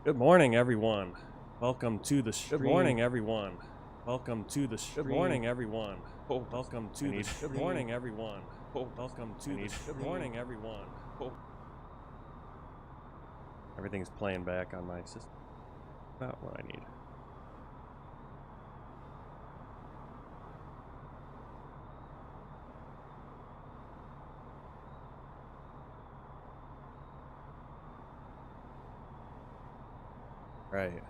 Good morning, everyone. Welcome to the stream. Good morning, everyone. Welcome to the stream. Good morning, everyone. Welcome to the stream. Good morning, everyone. Welcome to the stream. Good morning, everyone. Everything's playing back on my system. Not what I need. Right.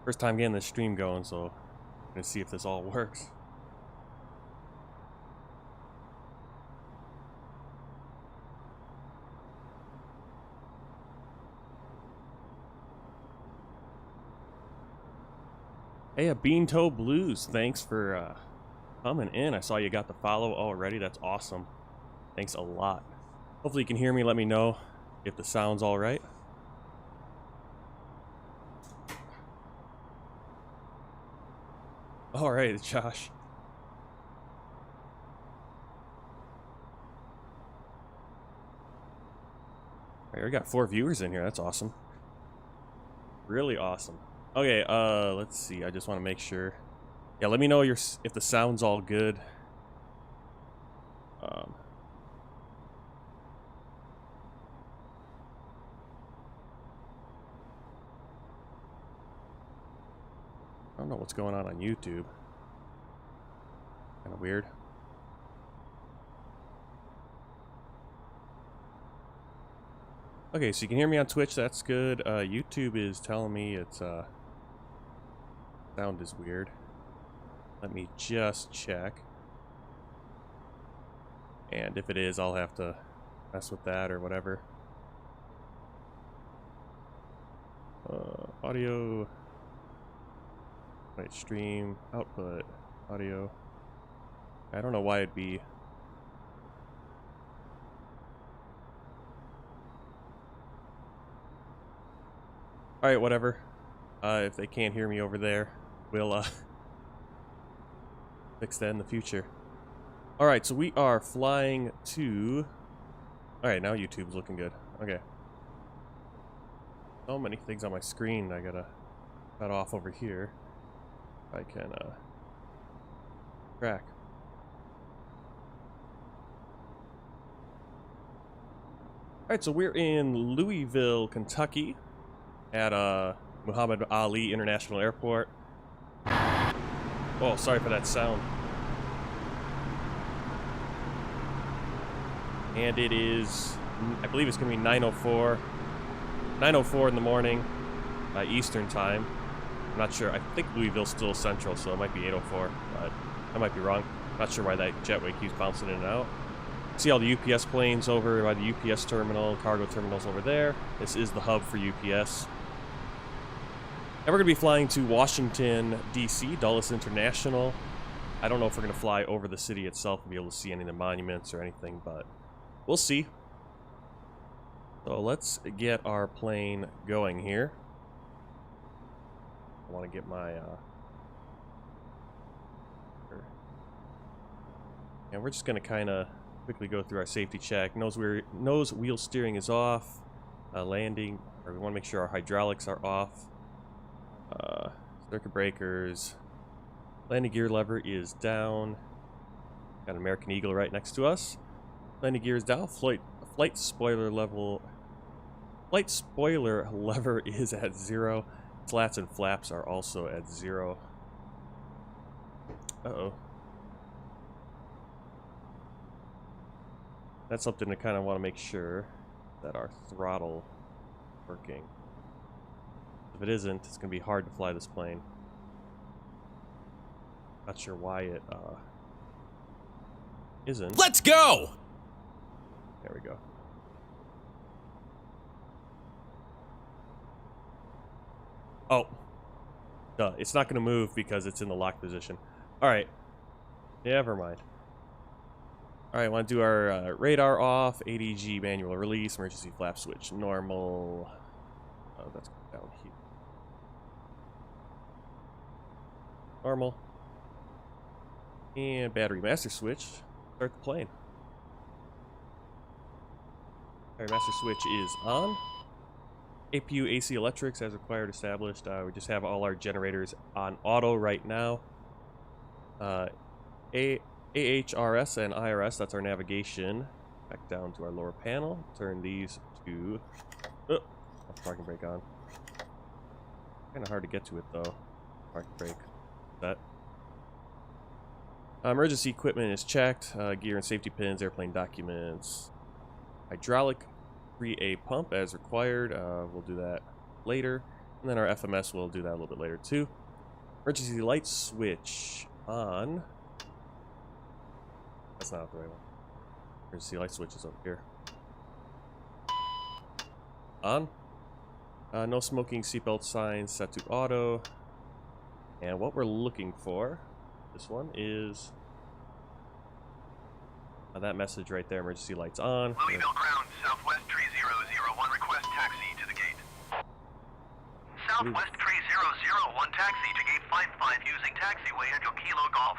First time getting this stream going, so I'm gonna see if this all works. Hey, a Bean Toe Blues, thanks for coming in. I saw you got the follow already. That's awesome. Thanks a lot. Hopefully you can hear me. Let me know if the sound's all right. All right, Josh. All right, we got 4 viewers in here. That's awesome. Really awesome. Okay, let's see. I just want to make sure. Yeah, let me know if the sound's all good. I don't know what's going on YouTube. Kind of weird. Okay, so you can hear me on Twitch. That's good. YouTube is telling me it's sound is weird. Let me just check. And if it is, I'll have to mess with that or whatever. Audio. Right, stream, output, audio. I don't know why it'd be. Alright, whatever. If they can't hear me over there, we'll fix that in the future. Alright, so we are flying to... Alright, now YouTube's looking good. Okay. So many things on my screen I gotta cut off over here. I can track. Alright, so we're in Louisville, Kentucky at Muhammad Ali International Airport. Oh, sorry for that sound. And it is, I believe it's gonna be 9:04 in the morning, Eastern time. I'm not sure. I think Louisville's still central, so it might be 8:04, but I might be wrong. Not sure why that jetway keeps bouncing in and out. See all the UPS planes over by the UPS terminal, cargo terminals over there. This is the hub for UPS. And we're going to be flying to Washington, D.C., Dulles International. I don't know if we're going to fly over the city itself and be able to see any of the monuments or anything, but we'll see. So let's get our plane going here. I want to get my and we're just going to kind of quickly go through our safety check. Nose wheel steering is off. Landing, or we want to make sure our hydraulics are off. Circuit breakers. Landing gear lever is down. Got an American Eagle right next to us. Landing gear is down. Flight spoiler level. Flight spoiler lever is at 0. Slats and flaps are also at 0. Uh-oh. That's something to kind of want to make sure that our throttle is working. If it isn't, it's going to be hard to fly this plane. Not sure why it isn't. Let's go! There we go. Oh. Duh. It's not going to move because it's in the lock position. Alright. Never mind. Alright, want to do our radar off, ADG manual release, emergency flap switch normal. Oh, that's down here. Normal. And battery master switch. Start the plane. Battery master switch is on. APU AC electrics as required established. We just have all our generators on auto right now. AHRS and IRS, that's our navigation. Back down to our lower panel. Turn these to... Oh, parking brake on. Kind of hard to get to it though. Parking brake. That. Emergency equipment is checked. Gear and safety pins, airplane documents. Hydraulic 3A pump as required. We'll do that later. And then our FMS will do that a little bit later too. Emergency light switch on. That's not the right one. Emergency light switch is over here. On. No smoking seatbelt signs set to auto. And what we're looking for, this one is that message right there, emergency lights on. Louisville ground, southwest tree 001, request taxi to the gate. Southwest tree 001, taxi to gate 55 using taxiway at your Kilo Golf.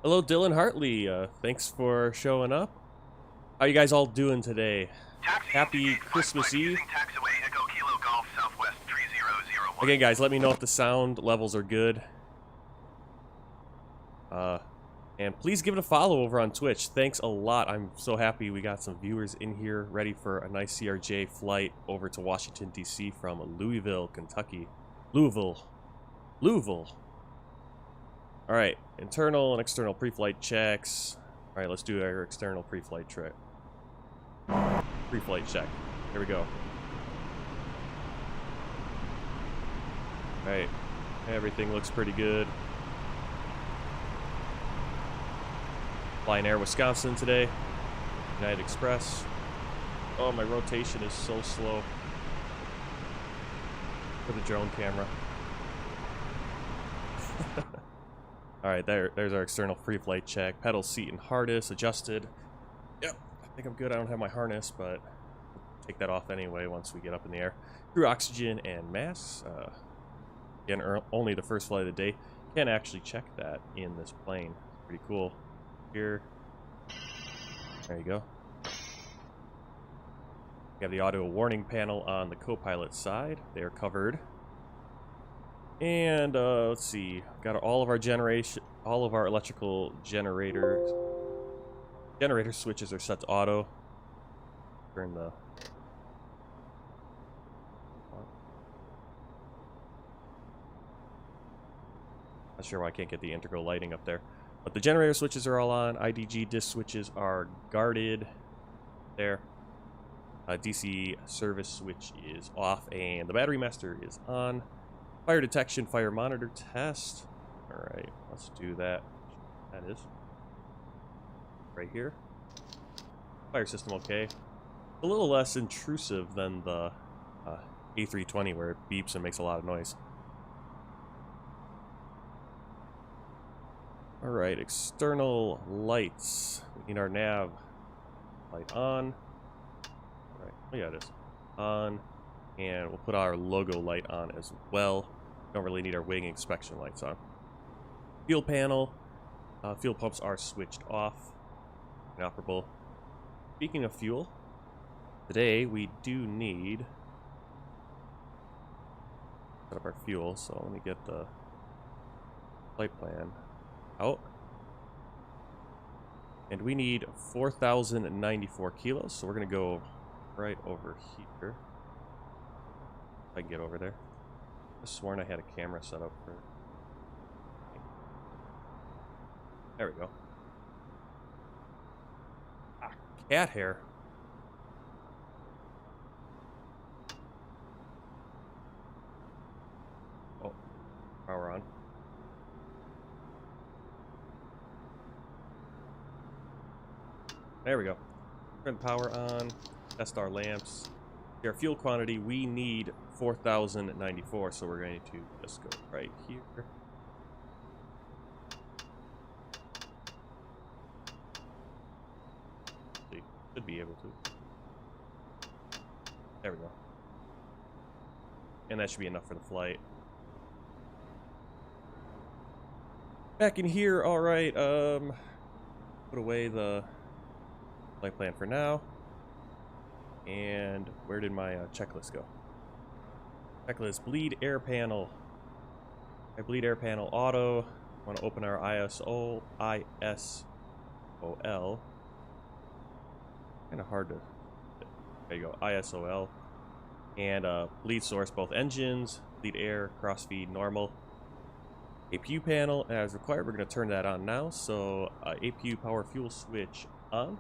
Hello, Dylan Hartley. Thanks for showing up. How you guys all doing today? Taxi Happy Christmas Eve. Taxiway, Echo Kilo Golf, southwest tree 001. Again, guys, let me know if the sound levels are good. And please give it a follow over on Twitch. Thanks a lot. I'm so happy we got some viewers in here ready for a nice CRJ flight over to Washington, D.C. from Louisville, Kentucky. Louisville. All right, internal and external pre-flight checks. All right, let's do our external pre-flight check. Pre-flight check. Here we go. All right, everything looks pretty good. Flying Air Wisconsin today. United Express. Oh, my rotation is so slow for the drone camera. Alright, there's our external pre-flight check. Pedal, seat, and harness adjusted. Yep, I think I'm good. I don't have my harness, but I'll take that off anyway once we get up in the air. Crew oxygen and masks. Again, only the first flight of the day. Can't actually check that in this plane. Pretty cool. Here. There you go. We have the audio warning panel on the co-pilot side. They are covered. And let's see. Got all of our electrical generators. Generator switches are set to auto. Turn the. Not sure why I can't get the integral lighting up there. But the generator switches are all on. IDG disk switches are guarded there. DC service switch is off, and the battery master is on. Fire detection, fire monitor test. All right, let's do that. That is right here. Fire system okay. A little less intrusive than the A320 where it beeps and makes a lot of noise. Alright, external lights. We need our nav light on. Alright, oh yeah, it is. On. And we'll put our logo light on as well. Don't really need our wing inspection lights on. Fuel panel. Fuel pumps are switched off. Inoperable. Speaking of fuel, today we do need set up our fuel, so let me get the flight plan out. And we need 4,094 kilos, so we're gonna go right over here. If I can get over there. I sworn I had a camera set up for. There we go. Ah, cat hair. Oh, power on. There we go. Turn the power on. Test our lamps. Our fuel quantity, we need 4,094, so we're going to just go right here. See, should be able to. There we go. And that should be enough for the flight. Back in here, alright, put away the flight plan for now. And where did my checklist go? Checklist, bleed air panel. I bleed air panel auto. I want to open our ISOL. Kind of hard to. There you go. ISOL. And bleed source, both engines, bleed air, crossfeed, normal. APU panel, as required, we're going to turn that on now. So APU power fuel switch on.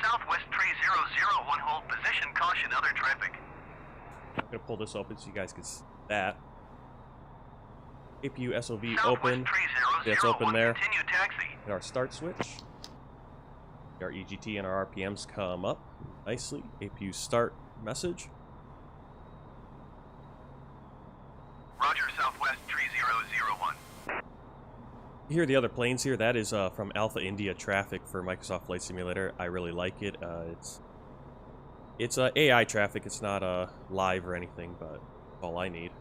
Southwest 3001, hold position, caution, other traffic. I'm going to pull this open so you guys can see that. APU SOV Southwest open. 3001, That's open there. continue taxi. Hit our start switch. Our EGT and our RPMs come up nicely. APU start message. Roger, Southwest 3001. You hear the other planes here. That is from Alpha India traffic for Microsoft Flight Simulator. I really like it. It's AI traffic. It's not live or anything, but all I need.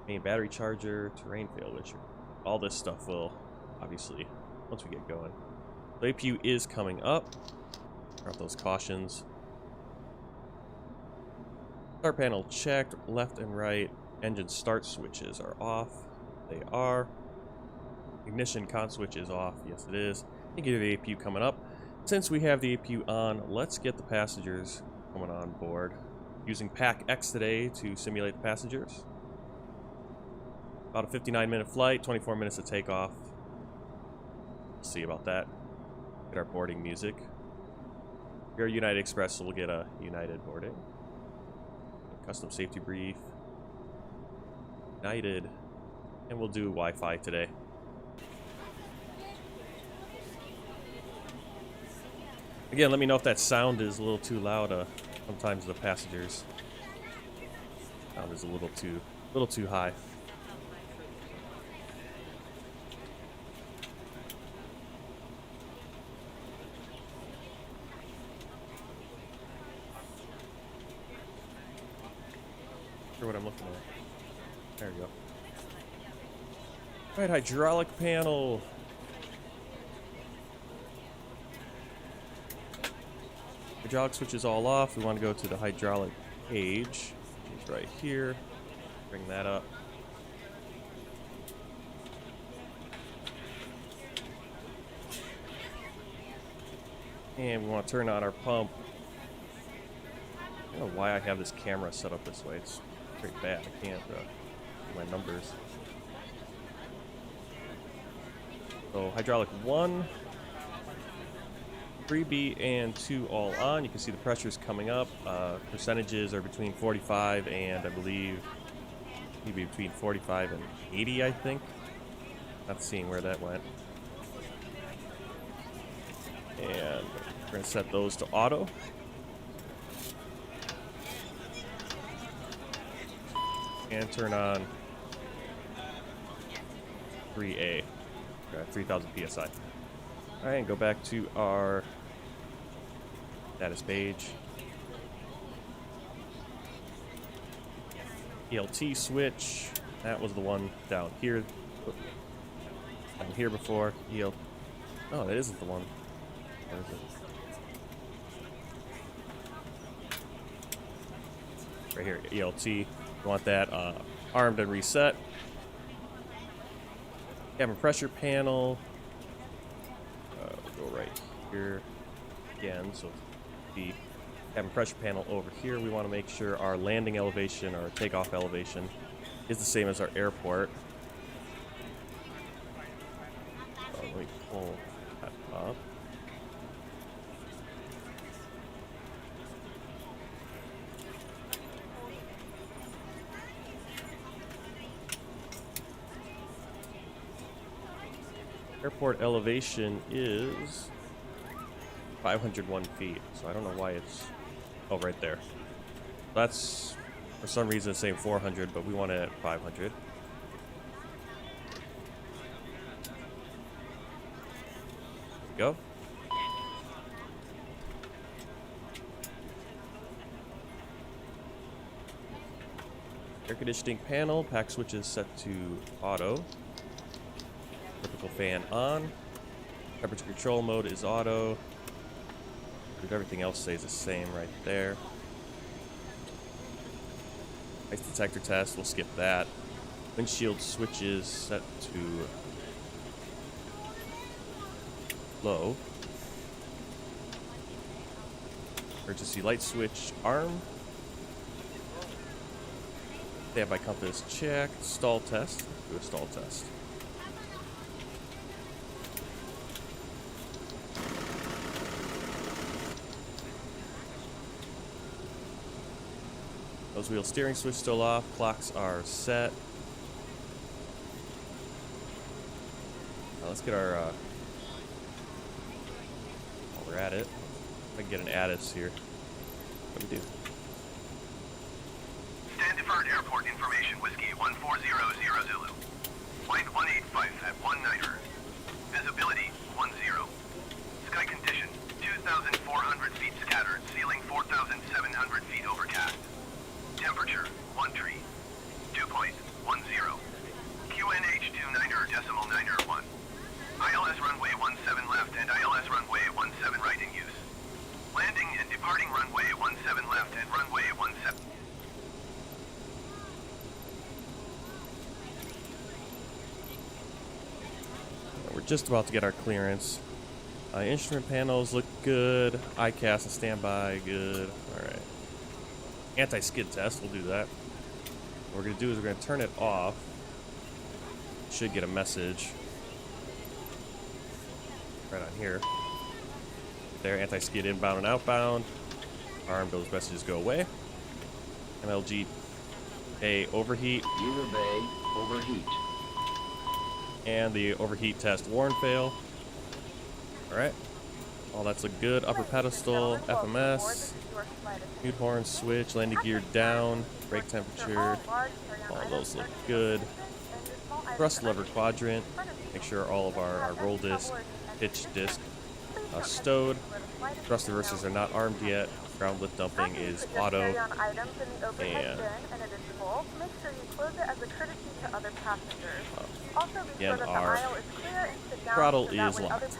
Main battery charger, terrain fail issue. All this stuff will, obviously, once we get going. The APU is coming up. Turn off those cautions. Start panel checked, left and right. Engine start switches are off. They are. Ignition con switch is off. Yes, it is. You can get the APU coming up. Since we have the APU on, let's get the passengers coming on board. Using Pack X today to simulate the passengers. About a 59-minute flight, 24 minutes to take off. We'll see about that. Get our boarding music. We're United Express, so we'll get a United boarding. Custom safety brief. United. And we'll do Wi-Fi today. Again, let me know if that sound is a little too loud. Sometimes the passengers sound is a little too high. What I'm looking at. There we go. Alright, hydraulic panel. Hydraulic switch is all off. We want to go to the hydraulic page. It's right here. Bring that up. And we want to turn on our pump. I don't know why I have this camera set up this way. It's pretty bad. I can't do my numbers. So hydraulic 1, 3B, and 2 all on. You can see the pressures coming up. Percentages are between 45 and I believe maybe between 45 and 80, I think. Not seeing where that went. And we're going to set those to auto. And turn on 3A, 3000 PSI. Alright, and go back to our status page. ELT switch, that was the one down here. Down here before. Oh, that isn't the one. Where is it? Right here, ELT. We want that armed and reset. Cabin pressure panel. We'll go right here again. So the cabin pressure panel over here. We want to make sure our landing elevation or takeoff elevation is the same as our airport. Let me pull that up. Airport elevation is 501 feet, so I don't know why it's... Oh, right there. That's, for some reason, it's saying 400, but we want it at 500. There we go. Air conditioning panel, pack switch is set to auto. Typical fan on. Temperature control mode is auto. If everything else stays the same right there. Ice detector test, we'll skip that. Windshield switches set to low. Emergency light switch arm. Standby compass checked. Stall test. Do a stall test. Nose wheel steering switch still off. Clocks are set. Now let's get our. While we're at it, if I can get an ATIS here. What do we do? Stand deferred airport information, Whiskey 1400 Zulu. Flight 185 at 19er. Visibility 10. Sky condition 2,400 feet scattered, ceiling 4,700 feet overcast. Temperature 1 tree. Dew point 10. QNH 29.9.1. ILS runway 17 left and ILS runway 17 right in use. Landing and departing runway 17 left and runway 17. We're just about to get our clearance. Instrument panels look good. ICAS and standby, good. Alright. Anti-skid test, we'll do that. What we're going to do is we're going to turn it off. Should get a message. Right on here. There, anti-skid inbound and outbound. Armed, those messages go away. MLG A overheat. User bay overheat. And the overheat test warn fail. Alright. All that's look good. Upper pedestal, FMS. Mute horn switch, landing gear down, brake temperature. All those look good. Thrust lever quadrant. Make sure all of our roll disc, pitch disc stowed. Thrust reversers are not armed yet. Ground lift dumping is auto. And again, our throttle is locked.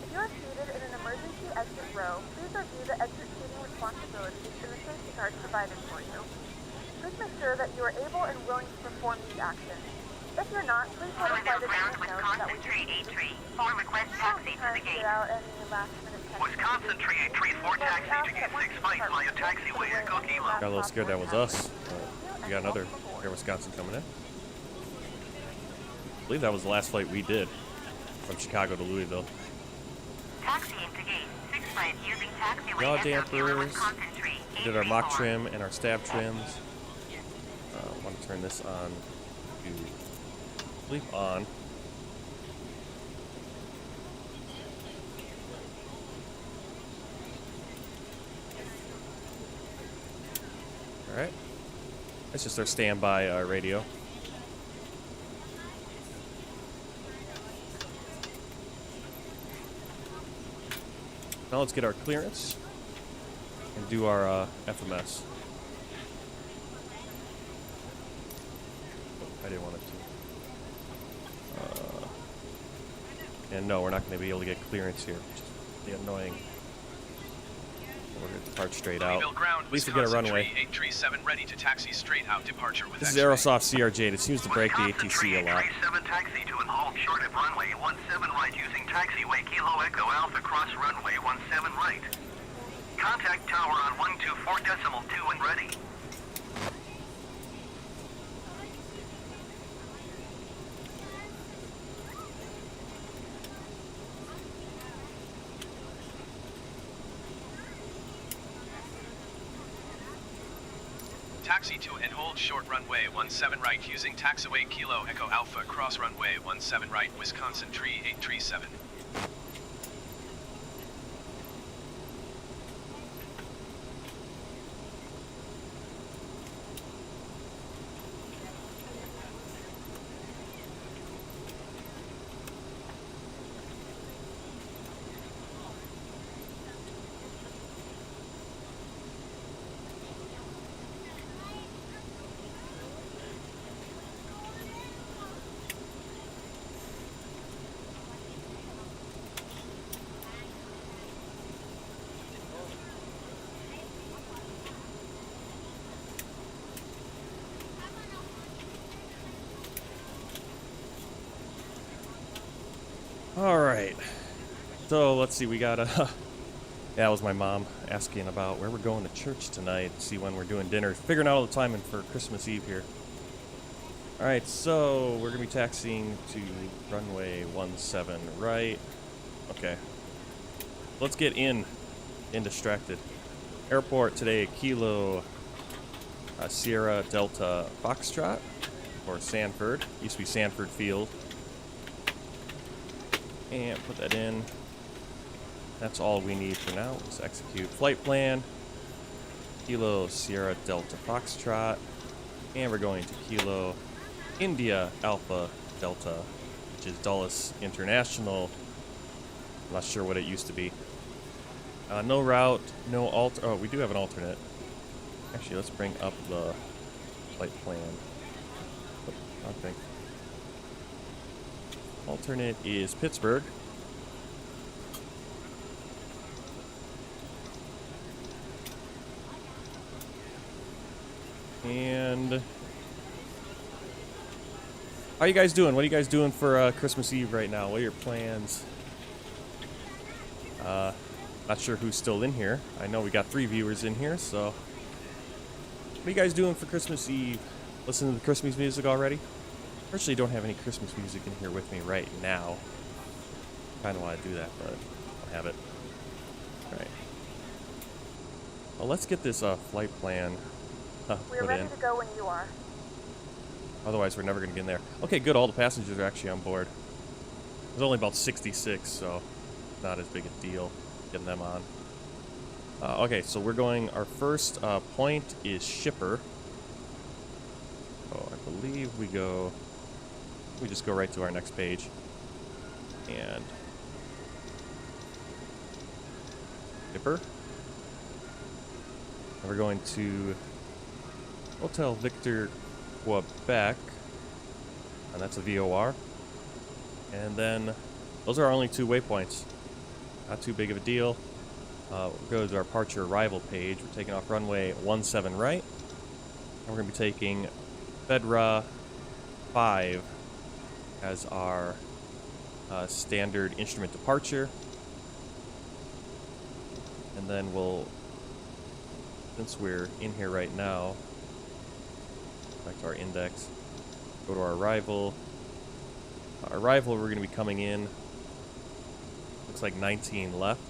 If you are seated in an emergency exit row, please review the exit seating responsibilities in the safety card provided for you. Please make sure that you are able and willing to perform these actions. If you're not, please let a flight attendant know that we can A3. Form request taxi to the gate. Wisconsin Tree A3 for taxi to gate 65 via taxiway Echo Kilo. Got a little scared that was us. We got another Air Wisconsin coming in. I believe that was the last flight we did from Chicago to Louisville. Taxi into gate 65 using taxiway Yaw Echo Kilo, dampers. Wisconsin Tree We did our mock trim and our stab trims. I want to turn this on to sleep on. Alright. That's just our standby radio. Now let's get our clearance and do our FMS. I didn't want it to. And no, we're not going to be able to get clearance here, which is really annoying. We're going to depart straight out. At least we get a runway. 837 ready to taxi straight out. Departure with This is Aerosoft CRJ. It seems to break the ATC a lot. 7 taxi to and hold short of runway 17 right using taxiway Kilo Echo Alpha cross runway 17 right. Contact tower on 124.2 and ready. Taxi to and hold short runway 17 right using taxiway Kilo Echo Alpha cross runway 17 right Wisconsin Tree 837. All right. So let's see. We got a. Yeah, that was my mom asking about where we're going to church tonight. See when we're doing dinner. Figuring out all the timing for Christmas Eve here. All right. So we're gonna be taxiing to runway 17 right. Okay. Let's get in. Indistracted. Airport today. Kilo. Sierra Delta Foxtrot. Or Sanford. Used to be Sanford Field. And put that in. That's all we need for now. Let's execute flight plan. Kilo Sierra Delta Foxtrot. And we're going to Kilo India Alpha Delta, which is Dulles International. I'm not sure what it used to be. No route, no alter. Oh, we do have an alternate. Actually, let's bring up the flight plan. Wrong thing. Alternate is Pittsburgh. And how you guys doing? What are you guys doing for Christmas Eve right now? What are your plans? Not sure who's still in here. I know we got 3 viewers in here, so what are you guys doing for Christmas Eve? Listening to the Christmas music already? Actually, don't have any Christmas music in here with me right now. Kind of want to do that, but I don't have it. All right. Well, let's get this flight plan We're put ready in. to go when you are. Otherwise, we're never going to get in there. Okay, good. All the passengers are actually on board. There's only about 66, so not as big a deal getting them on. Okay, so we're going. Our first point is Shipper. Oh, I believe we go. We just go right to our next page, and Shipper. And we're going to Hotel Victor Quebec, and that's a VOR. And then those are our only 2 waypoints. Not too big of a deal. We'll go to our departure arrival page. We're taking off runway 17 right. And we're going to be taking Fedra 5 as our standard instrument departure. And then we'll, since we're in here right now, back to our index, go to our arrival. Our arrival, we're going to be coming in. Looks like 19 left.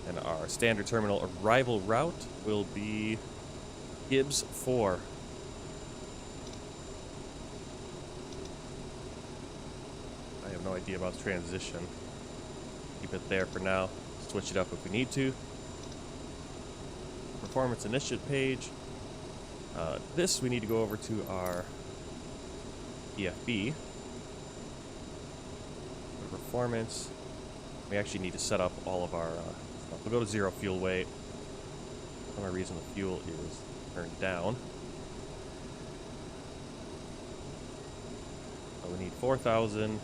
And our standard terminal arrival route will be Gibbs 4. I have no idea about the transition. Keep it there for now. Switch it up if we need to. Performance initiative page. This we need to go over to our EFB. Performance. We actually need to set up all of our stuff. We'll go to 0 fuel weight. For some reason the fuel is turned down. So we need 4,000.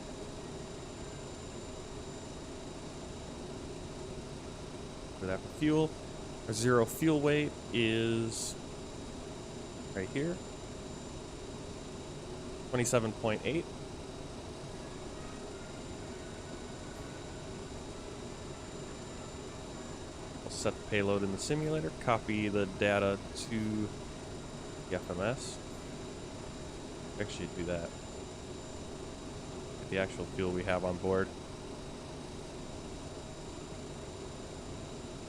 For that for fuel. Our 0 fuel weight is right here. 27.8. I'll set the payload in the simulator, copy the data to the FMS. Actually do that. Get the actual fuel we have on board.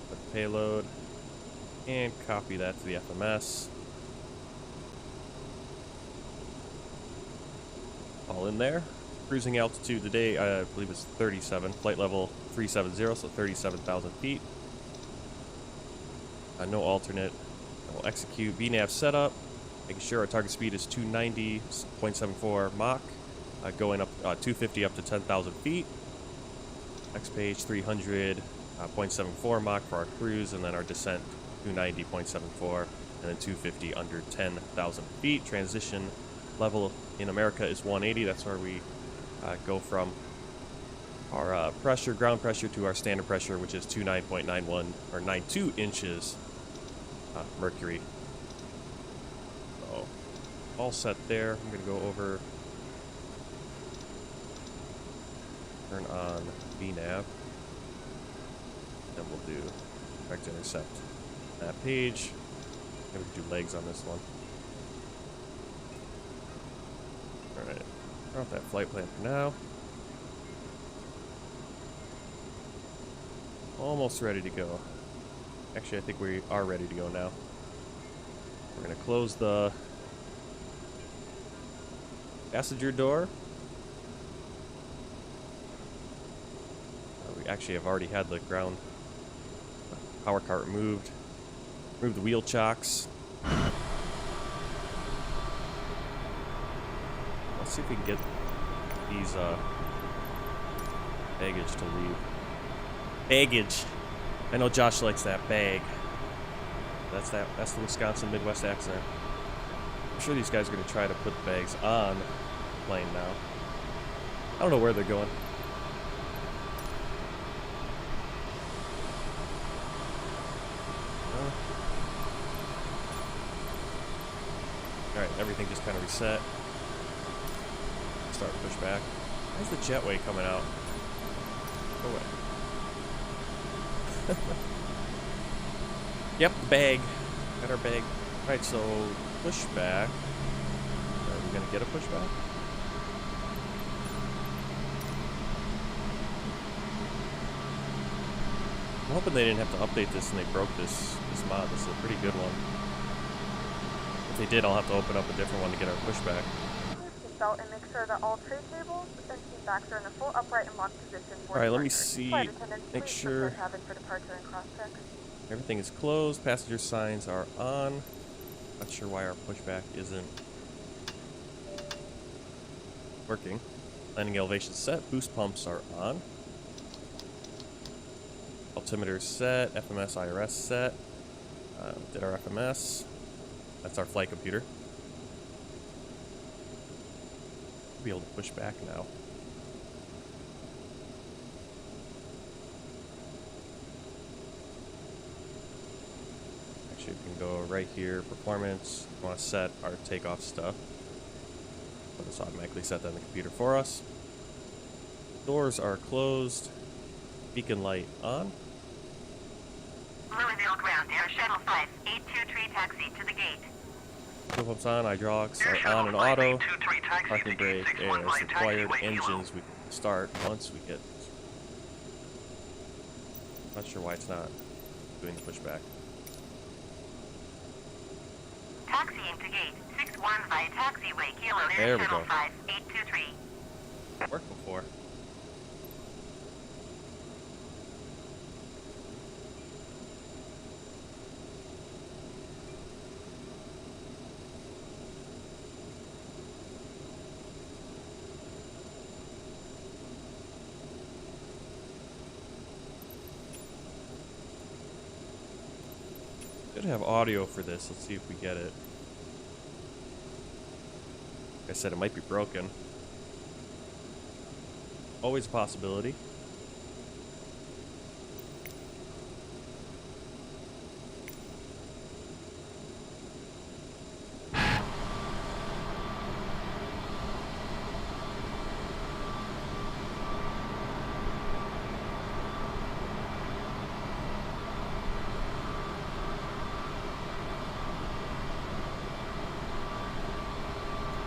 Put the payload and copy that to the FMS. All in there. Cruising altitude today, I believe it's 37. Flight level 370, so 37,000 feet. No alternate. We'll execute VNAV setup, making sure our target speed is 290.74 Mach, going up 250 up to 10,000 feet. Next page 300.74 Mach for our cruise, and then our descent 290.74, and then 250 under 10,000 feet. Transition level in America is 180. That's where we go from our pressure, ground pressure, to our standard pressure, which is 29.91 or 92 inches mercury. So all set there. I'm going to go over turn on VNAV. Then we'll do direct intercept that page. Maybe we can do legs on this one. Alright. Turn off that flight plan for now. Almost ready to go. Actually, I think we are ready to go now. We're going to close the passenger door. We actually have already had the ground power cart removed. Remove the wheel chocks. Let's see if we can get these baggage to leave. Baggage. I know Josh likes that bag. That's the Wisconsin Midwest accent. I'm sure these guys are going to try to put the bags on the plane now. I don't know where they're going. Alright, everything just kind of reset. Start pushback. Where's the jetway coming out? Go away. Yep, bag. Got our bag. Alright, so pushback. Are we gonna get a pushback? I'm hoping they didn't have to update this and they broke this mod. This is a pretty good one. If they did, I'll have to open up a different one to get our pushback. Belt and make sure that all tray tables and seat backs are in a full upright and locked position. Alright, let me see. Make sure for departure and cross check. Everything is closed. Passenger signs are on. Not sure why our pushback isn't working. Landing elevation set. Boost pumps are on. Altimeter set. FMS IRS set. Did our FMS. That's our flight computer. Be able to push back now. Actually, we can go right here, performance. We want to set our takeoff stuff. Let us automatically set that in the computer for us. Doors are closed. Beacon light on. Louisville ground, Air Shuttle 583 taxi to the gate. Fuel pumps on, hydraulics are on and auto. Parking brake, air is required. Engines we can start once we get. Not sure why it's not doing the pushback. Taxiing to gate 61 via taxiway Kilo There Air we Shuttle go. 5823. Worked before. Should have audio for this. Let's see if we get it. Like I said, it might be broken. Always a possibility.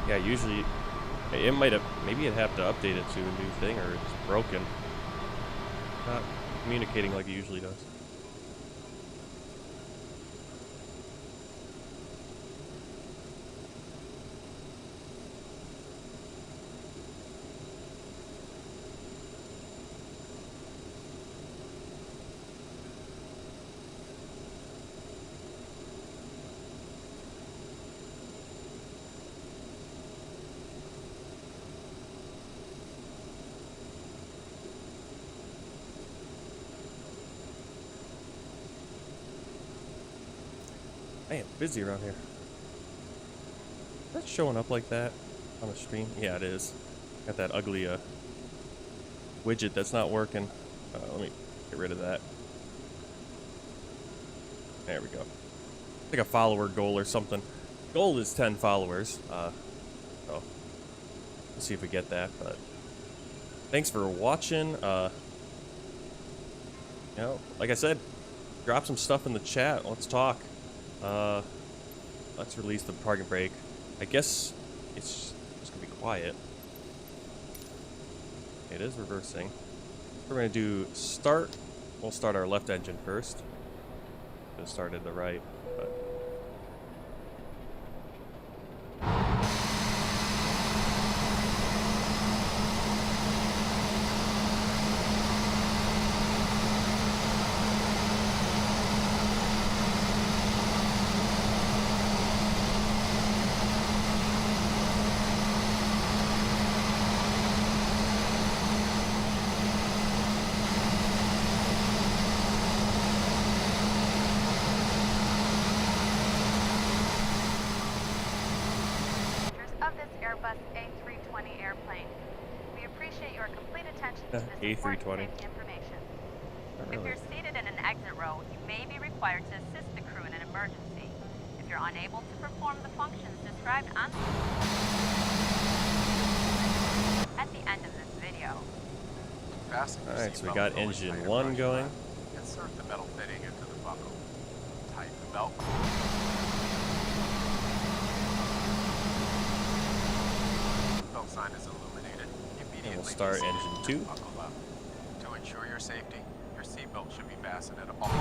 Yeah, usually it might have, maybe it'd have to update it to a new thing, or it's broken. Not communicating like it usually does. Man, busy around here. Is that showing up like that on the stream? Yeah, it is. Got that ugly widget that's not working. Let me get rid of that. There we go. Like a follower goal or something. Goal is 10 followers. So we'll see if we get that, but thanks for watching. You know, like I said, drop some stuff in the chat. Let's talk. Let's release the parking brake. I guess it's just gonna be quiet. It is reversing. We're gonna do start. We'll start our left engine first. It started the right, but. Of this Airbus A320 airplane, we appreciate your complete attention to this important A320. safety information. Not If really. you're seated in an exit row, you may be required to assist the crew in an emergency. If you're unable to perform the functions described on at the end of this video. Alright, so we got engine 1 going. Insert the metal fitting into the buckle. Tighten the belt. Belt sign is illuminated. Immediately And we'll start descend engine and 2. buckle up. To ensure your safety, your seatbelt should be fastened at all.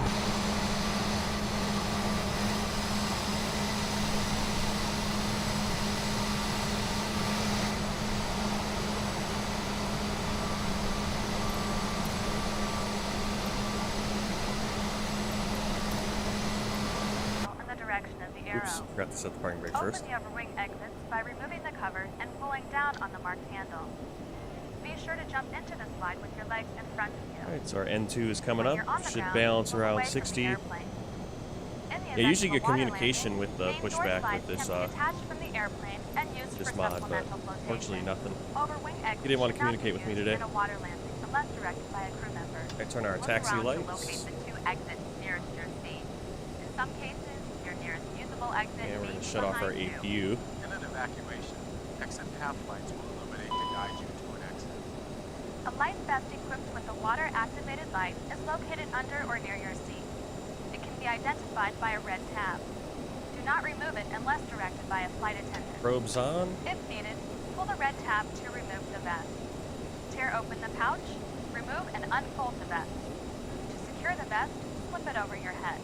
In the direction of the arrow. Oops, forgot to set the parking brake Open first. the upper wing exits by removing the cover and pulling down on the marked handle. Be sure to jump into the slide with your legs in front of you. Alright, so our N2 is coming When up. you're on the Should ground, balance move around away from the 60. airplane. In the Yeah, event usually of a get water communication landing, with the main door pushback slides with this can be attached from the airplane and used this for mod, but supplemental flotation. unfortunately nothing. Over wing exits He didn't want to should not be communicate with me used today. in a water landing unless directed by a crew member. I turn our Look taxi around to lights. locate the two exits nearest your seat. In some cases, your nearest usable exit And we're may going to be shut off our behind you. APU. In an evacuation, exit path lights will illuminate to guide you to an exit. A light vest equipped with a water-activated light is located under or near your seat. It can be identified by a red tab. Do not remove it unless directed by a flight attendant. Probes on. If needed, pull the red tab to remove the vest. Tear open the pouch, remove and unfold the vest. To secure the vest, slip it over your head.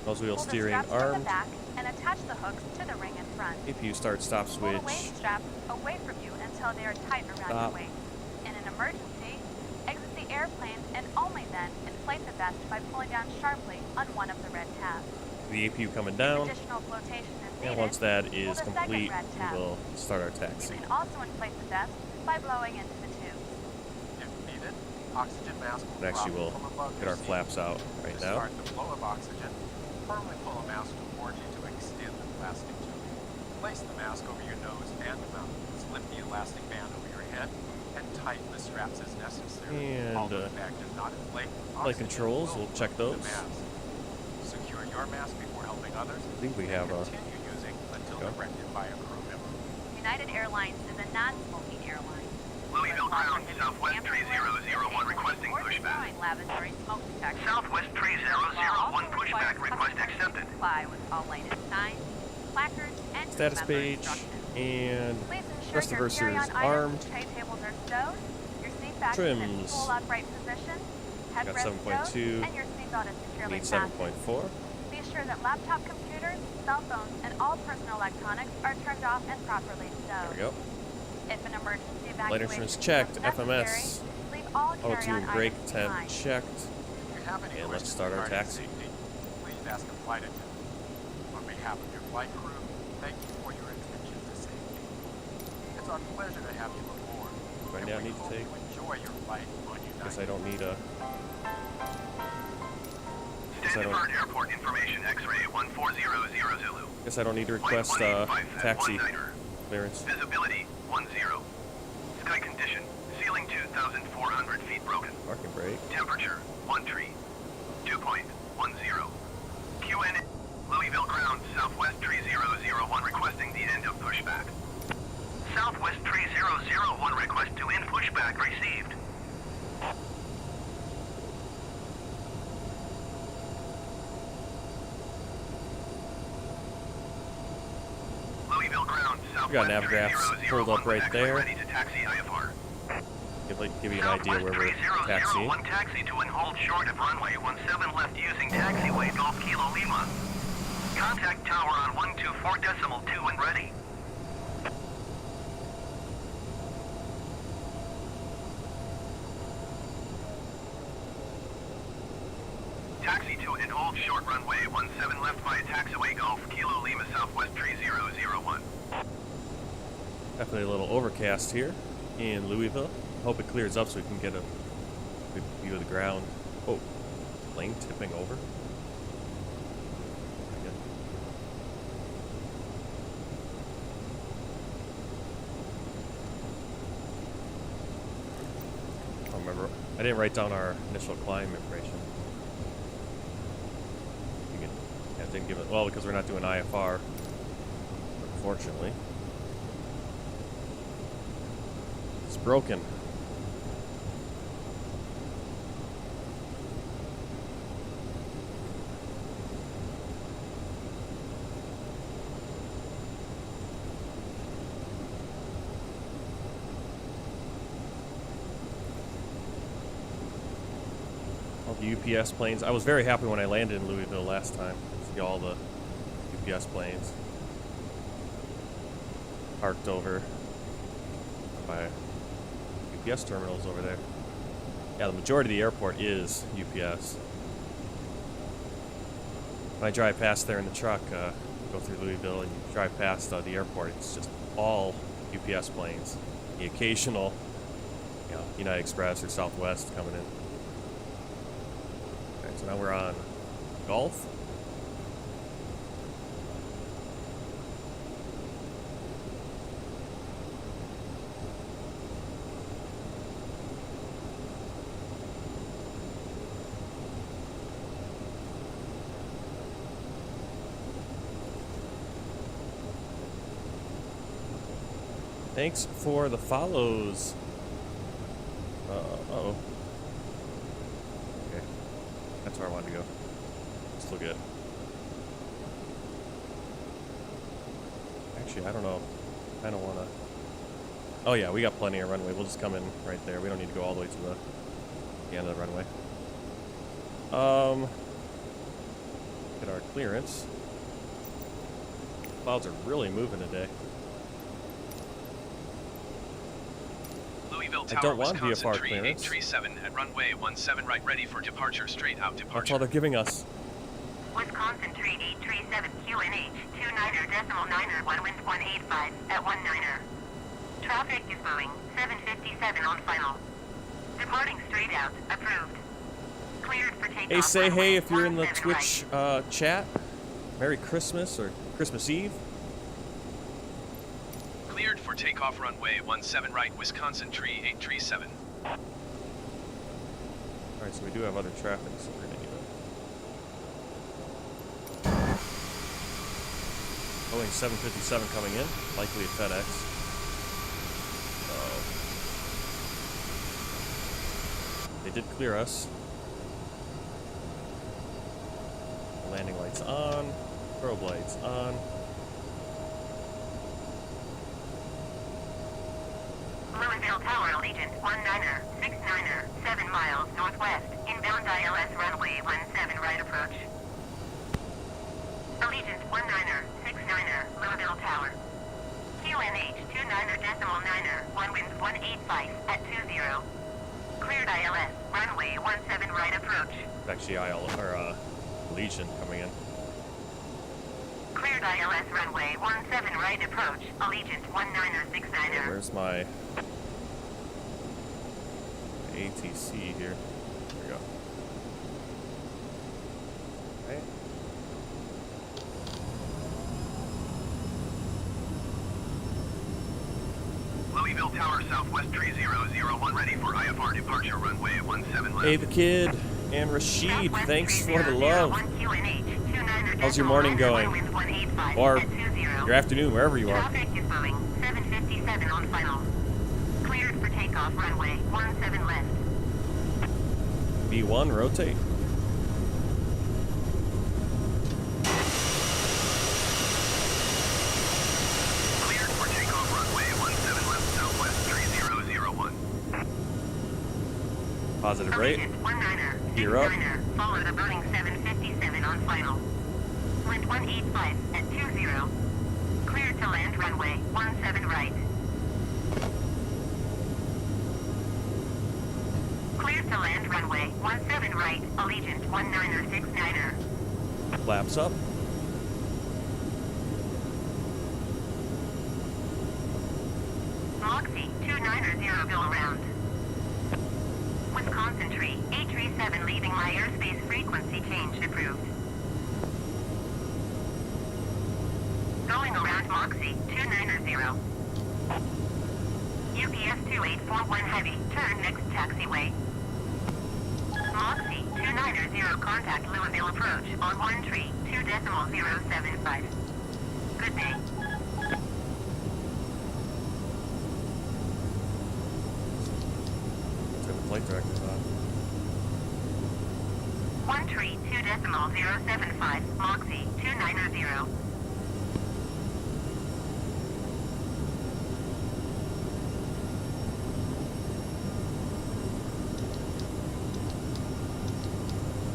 Nose wheel Pull the steering straps from the armed. back and attach the hooks to the ring in front. APU start stop Pull the switch. waist straps away from you until they are tight around Stop. your waist. In an emergency, exit the airplane and only then inflate the vest by pulling down sharply on one of the red tabs. The APU coming If down. additional flotation is And needed, once that pull is the second complete, red we tab. will start our You taxi. can also inflate the vest by blowing into the tube. If needed, oxygen mask will And actually, drop we'll from above get your our seat. flaps out right To now. start the flow of oxygen, firmly pull a mask towards you to extend the plastic tube. Place the mask over your nose and mouth. Slip the elastic band over your head and tighten the straps as necessary. And, Although the bag does not inflate, flight oxygen controls, will we'll check flow those. through the mask. Secure your mask before helping others. I think we have a. Continue using until Go. directed by a crew member. United Airlines is a non-smoking airline. Louisville ground, Southwest 3001 requesting pushback. Laboratory smoke detector. Southwest 3001 pushback request accepted. Comply with all latest signs, placards, and Status member page instructions. and Please ensure rest of your us is carry-on armed. items and tray tables are stowed, your seat back is in Trims. full upright position, Got headrest 7.2. stowed, and your seatbelt is securely Need fastened. 7.4. Be sure that laptop computers, cell phones, and all personal electronics are turned off and properly There we stowed. go. If an emergency evacuation Light insurance becomes checked. necessary, FMS. leave all Auto carry-on tune brake items temp behind. checked. If you have any And let's questions start our regarding taxi. safety, please ask a flight attendant. On behalf of your flight crew, thank you for your attention to safety. It's our pleasure to have you aboard. Right and now I we need to hope take. you enjoy your flight on United. Guess I don't need a. Guess I Stand don't. deferred airport information X-ray 14000 Zulu. Guess I don't need to Flight request 185 at taxi 1-niter. clearance. Visibility 10. Sky condition, ceiling 2,400 feet broken. Parking brake. Temperature 1 tree. 2.10. QN Louisville ground, Southwest 3001 requesting the end of pushback. Southwest 3001 request to end pushback received. got nav graphs pulled up right there. Ready to taxi IFR. Give you an idea where we're taxiing. One taxi to and hold short of runway 17 left using taxiway Golf Kilo Lima. Contact tower on 124.2 and ready. Taxi to and hold short runway 17 left via taxiway Golf Kilo Lima Southwest 3001. Definitely a little overcast here in Louisville. Hope it clears up so we can get a good view of the ground. Oh, plane tipping over. I don't remember. I didn't write down our initial climb information. I didn't give it. Well, because we're not doing IFR, unfortunately. It's broken. All the UPS planes. I was very happy when I landed in Louisville last time. See all the UPS planes parked over by UPS terminals over there. Yeah, the majority of the airport is UPS. When I drive past there in the truck, go through Louisville and you drive past the airport, it's just all UPS planes. The occasional, United Express or Southwest coming in. Okay, so now we're on Gulf. Thanks for the follows. Uh-oh. Okay. That's where I wanted to go. Let's look at... Actually, I don't know. I don't want to... Oh yeah, we got plenty of runway. We'll just come in right there. We don't need to go all the way to the end of the runway. Get our clearance. Clouds are really moving today. Louisville I don't want Wisconsin, VFR tree clearance. 837 at runway 17 right, ready for departure, straight out departure. That's all they're giving us. Wisconsin Tree 837 QNH 29.9er 1 wind 185 at 19er. Traffic is moving 757 on final. Departing straight out, approved. Cleared for takeoff. Hey, say hey if you're in the 17 Twitch chat. Merry Christmas or Christmas Eve. Cleared for takeoff runway 17 right, Wisconsin Tree 837. Alright, so we do have other traffic, so we're gonna need it. Boeing 757 coming in, likely a FedEx. They did clear us. Landing lights on, probe lights on. Louisville Tower Allegiant 19er 69er 7 miles northwest, inbound ILS runway 17 right approach. Allegiant 19er 69er Louisville Tower. QNH 29.9er 1 wind 185 at 20. Cleared ILS runway 17 right approach. It's actually Legion coming in. Cleared ILS runway 17 right approach. Allegiant 19er 69er. Where's my ATC here? There we go. Right. Louisville Tower Southwest 3001 ready for IFR departure runway 17 left. Hey, the kid and Rashid, thanks for the love. How's your morning going? Or your afternoon, wherever you are. Traffic is moving 757 on final. Cleared for takeoff runway 17 left. B1, rotate. Cleared for takeoff. Positive rate. Allegiant 19, Gear up. 69er, follow the Boeing 757 on final. Wind 185 at 20. Clear to land runway 17 right. Clear to land runway 17 right. Allegiant 19er 69er. Flaps up. Moxie 290 go around. Wisconsin tree 837 leaving my airspace frequency change approved. Going around Moxie 290. UPS 2841 heavy, turn next taxiway. Moxie 290 contact Louisville approach on 132.075. Good day. Let's get the flight directors on. 132.075, Moxie 290.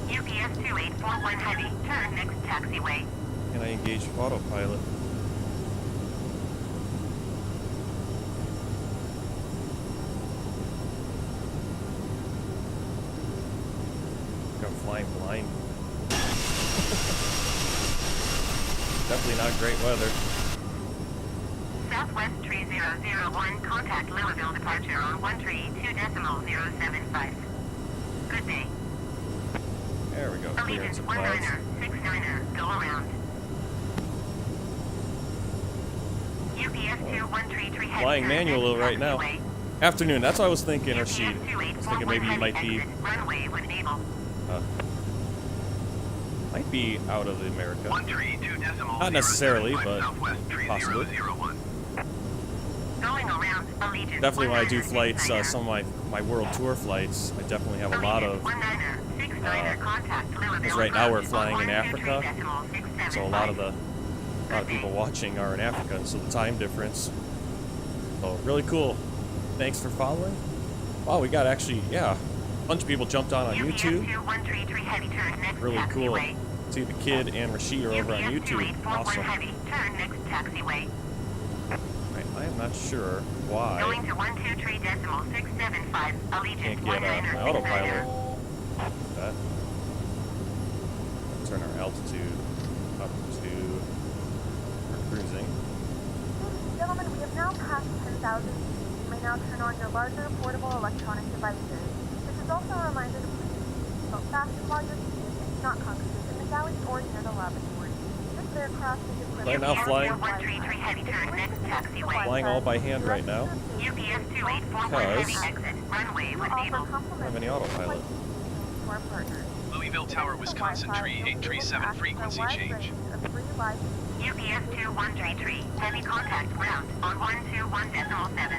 UPS 2841 heavy, turn next taxiway. Can I engage autopilot? I'm flying blind. Definitely not great weather. Southwest tree 001, contact Louisville departure on 132.075. Good day. There we go. Clearance Allegiant of clouds. 19er, 69er, go around. UPS 2133 heavy, Flying turn manual next right now. taxiway. Afternoon. That's what I was thinking, UPS Rashid. I was thinking 2841 maybe you might heavy, be exit runway when able. might be out of America. 132.075 Not necessarily, but Southwest tree possibly. 001. Going around Allegiant Definitely when I do 19er, flights, 69er. some of my world tour flights, I definitely have a lot of. Because right now we're flying in Africa, so a lot of people watching are in Africa, and so the time difference. So really cool. Thanks for following. Wow, we got actually, yeah, a bunch of people jumped on YouTube. Really cool. See, the kid and Rashid are over on YouTube. Awesome. I am not sure why Going to 123.675, Allegiant can't get my autopilot. 19er. That. Turn our altitude up to cruising. Ladies and gentlemen, we have now passed 10,000 feet. You may now turn on your larger portable electronic devices. This is also a reminder to please seatbelt fasten while you're seated and do not congregate in the galley or near the lavatory. This aircraft is equipped Right now flying- 133 heavy, turn next taxiway. Flying all by hand right now. UPS 2841 heavy exit, runway when able. Don't have any autopilot. Our partners. Louisville Tower, Wisconsin tree 837 frequency change. UPS 2133, heavy contact ground on 121.7.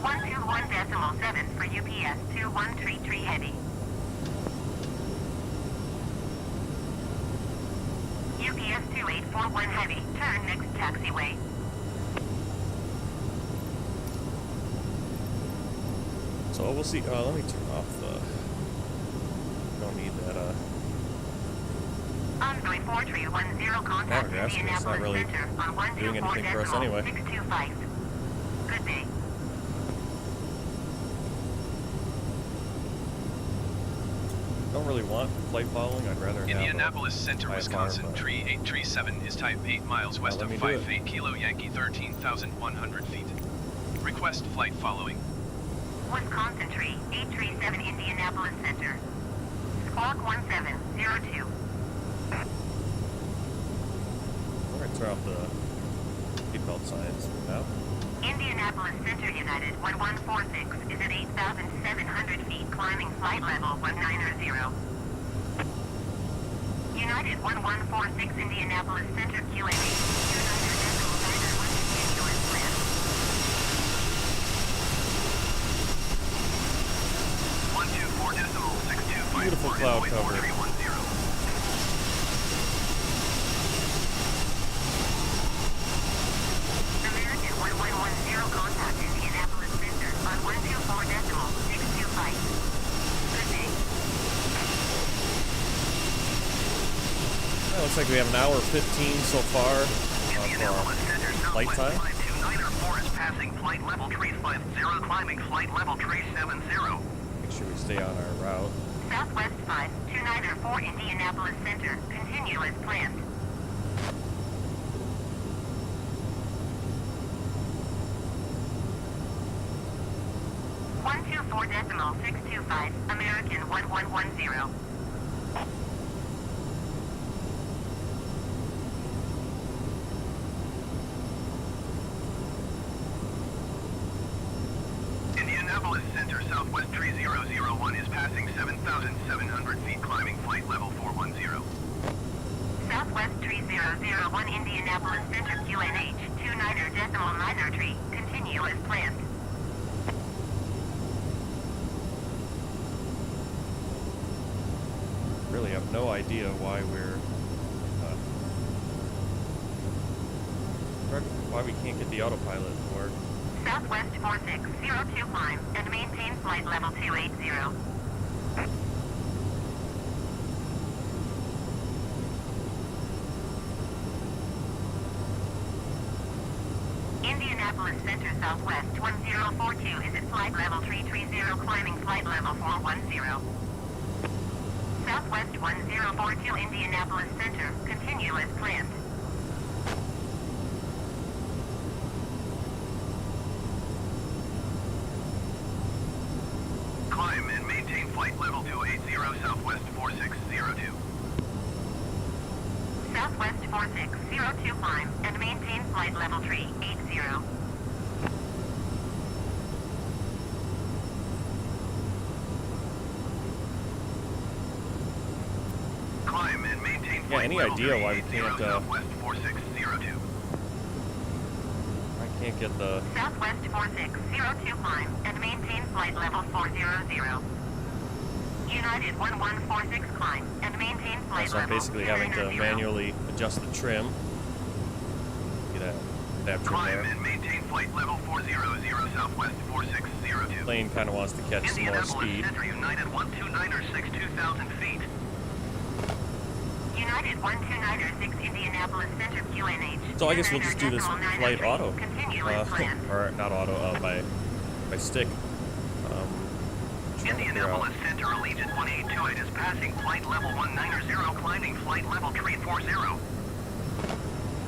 .7 for UPS 2133 heavy. UPS 2841 heavy, turn next taxiway. So we'll see. Let me turn off the. Don't need that. Envoy 4310 contact Paragraphs, but it's not Indianapolis really Center on doing anything for us anyway. 124.625. Good day. Don't really want flight following. I'd rather have. Indianapolis Center, IFR, Wisconsin, but- tree 837 is type 8 miles west let of me do it. 58 Kilo Yankee 13,100 feet. Request flight following. Wisconsin tree 837 Indianapolis Center. Squawk 1702. We're gonna turn off the seatbelt signs for now. Indianapolis Center United 1146 is at 8,700 feet, climbing flight level 190. United 1146 Indianapolis Center QNH 200.991 continuous lift. 124.625. Beautiful cloud cover. looks like we have an hour 15 so far Indianapolis Center, flight Southwest time. 5294 is passing flight level 350, climbing flight level 370. Make sure we stay on our route. Southwest 5294 Indianapolis Center. Continue as planned. .625 American 1110. Indianapolis Center, Southwest 3001 is passing 7,700 feet, climbing flight level 410. Southwest 3001 Indianapolis Center QNH 29.93. Continue as planned. Really have no idea why we can't get the autopilot to work. Southwest 4602 climb and maintain flight level 280. Indianapolis Center Southwest 1042 is at flight level 330, climbing flight level 410. Southwest 1042 Indianapolis Center, continue as planned. Climb and maintain flight level 280, Southwest 4602. Southwest 4602 climb and maintain flight level 380. Climb and maintain Yeah, flight any level idea why we 380, can't, Southwest 4602. I can't get the... Southwest 4602 climb and maintain flight level 400. United 1146 climb and maintain flight So I'm level basically having to 290. manually adjust the trim. Get that trim Climb there. and maintain flight level 400, Southwest 4602. Plane kind of wants to catch some more Indianapolis speed. Center, United 129er 2,000 feet. United 129er 6 Indianapolis Center QNH. So I guess we'll just do this 290.93. flight auto. Continue as planned. Or not auto, by stick. Trying to figure out- Indianapolis Center, Allegiant 1828 is passing flight level 190, climbing flight level 340.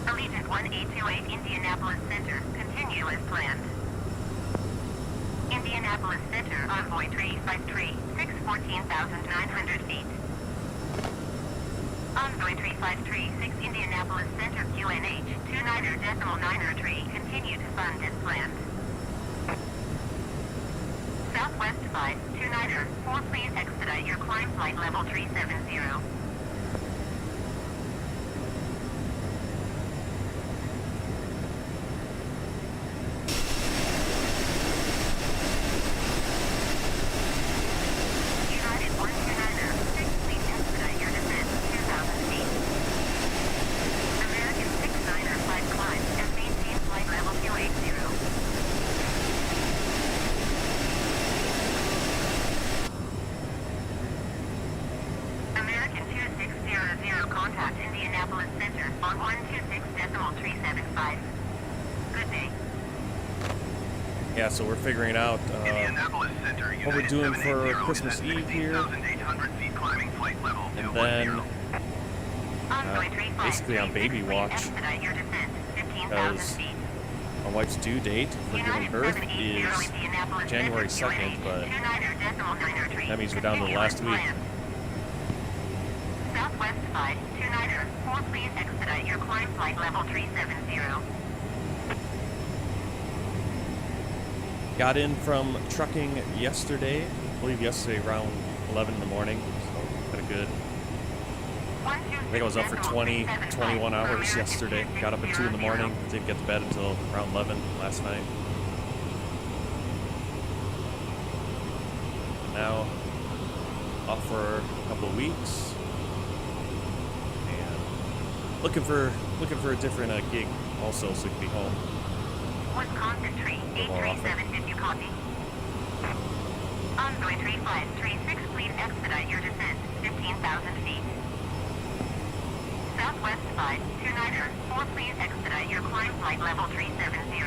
Allegiant 1828 Indianapolis Center, continue as planned. Indianapolis Center, Envoy 353, 614,900 feet. Envoy 353, 6 Indianapolis Center QNH, 29.93, continue to fund as planned. Southwest 529er, 4 please expedite your climb flight level 370. United 129er, 6 please expedite your descent 2,000 feet. American 69er 5 climb and maintain flight level 280. American 2600 contact Indianapolis Center on 126.375. Good day. Yeah, so we're figuring out Indianapolis Center, what we're United doing for 780 Christmas is at Eve here. 16,800 feet, climbing flight level And 210. then basically on baby watch, Expedite your descent 15,000 because feet. my wife's due date for giving birth is January 2nd, but that means we're down to the last week. Southwest 529er, 4 please expedite your climb flight level 370. Got in from trucking yesterday, I believe yesterday around 11 in the morning, so got a good, I think I was up for 21 hours yesterday. Got up at 2 in the morning, didn't get to bed until around 11 last night. Now, off for a couple of weeks, and looking for a different gig also, so we can be home. Wisconsin Tree, 837, did you copy? Envoy 3536, please expedite your descent, 15,000 feet. Southwest 529er, 4 please expedite your climb flight level 370.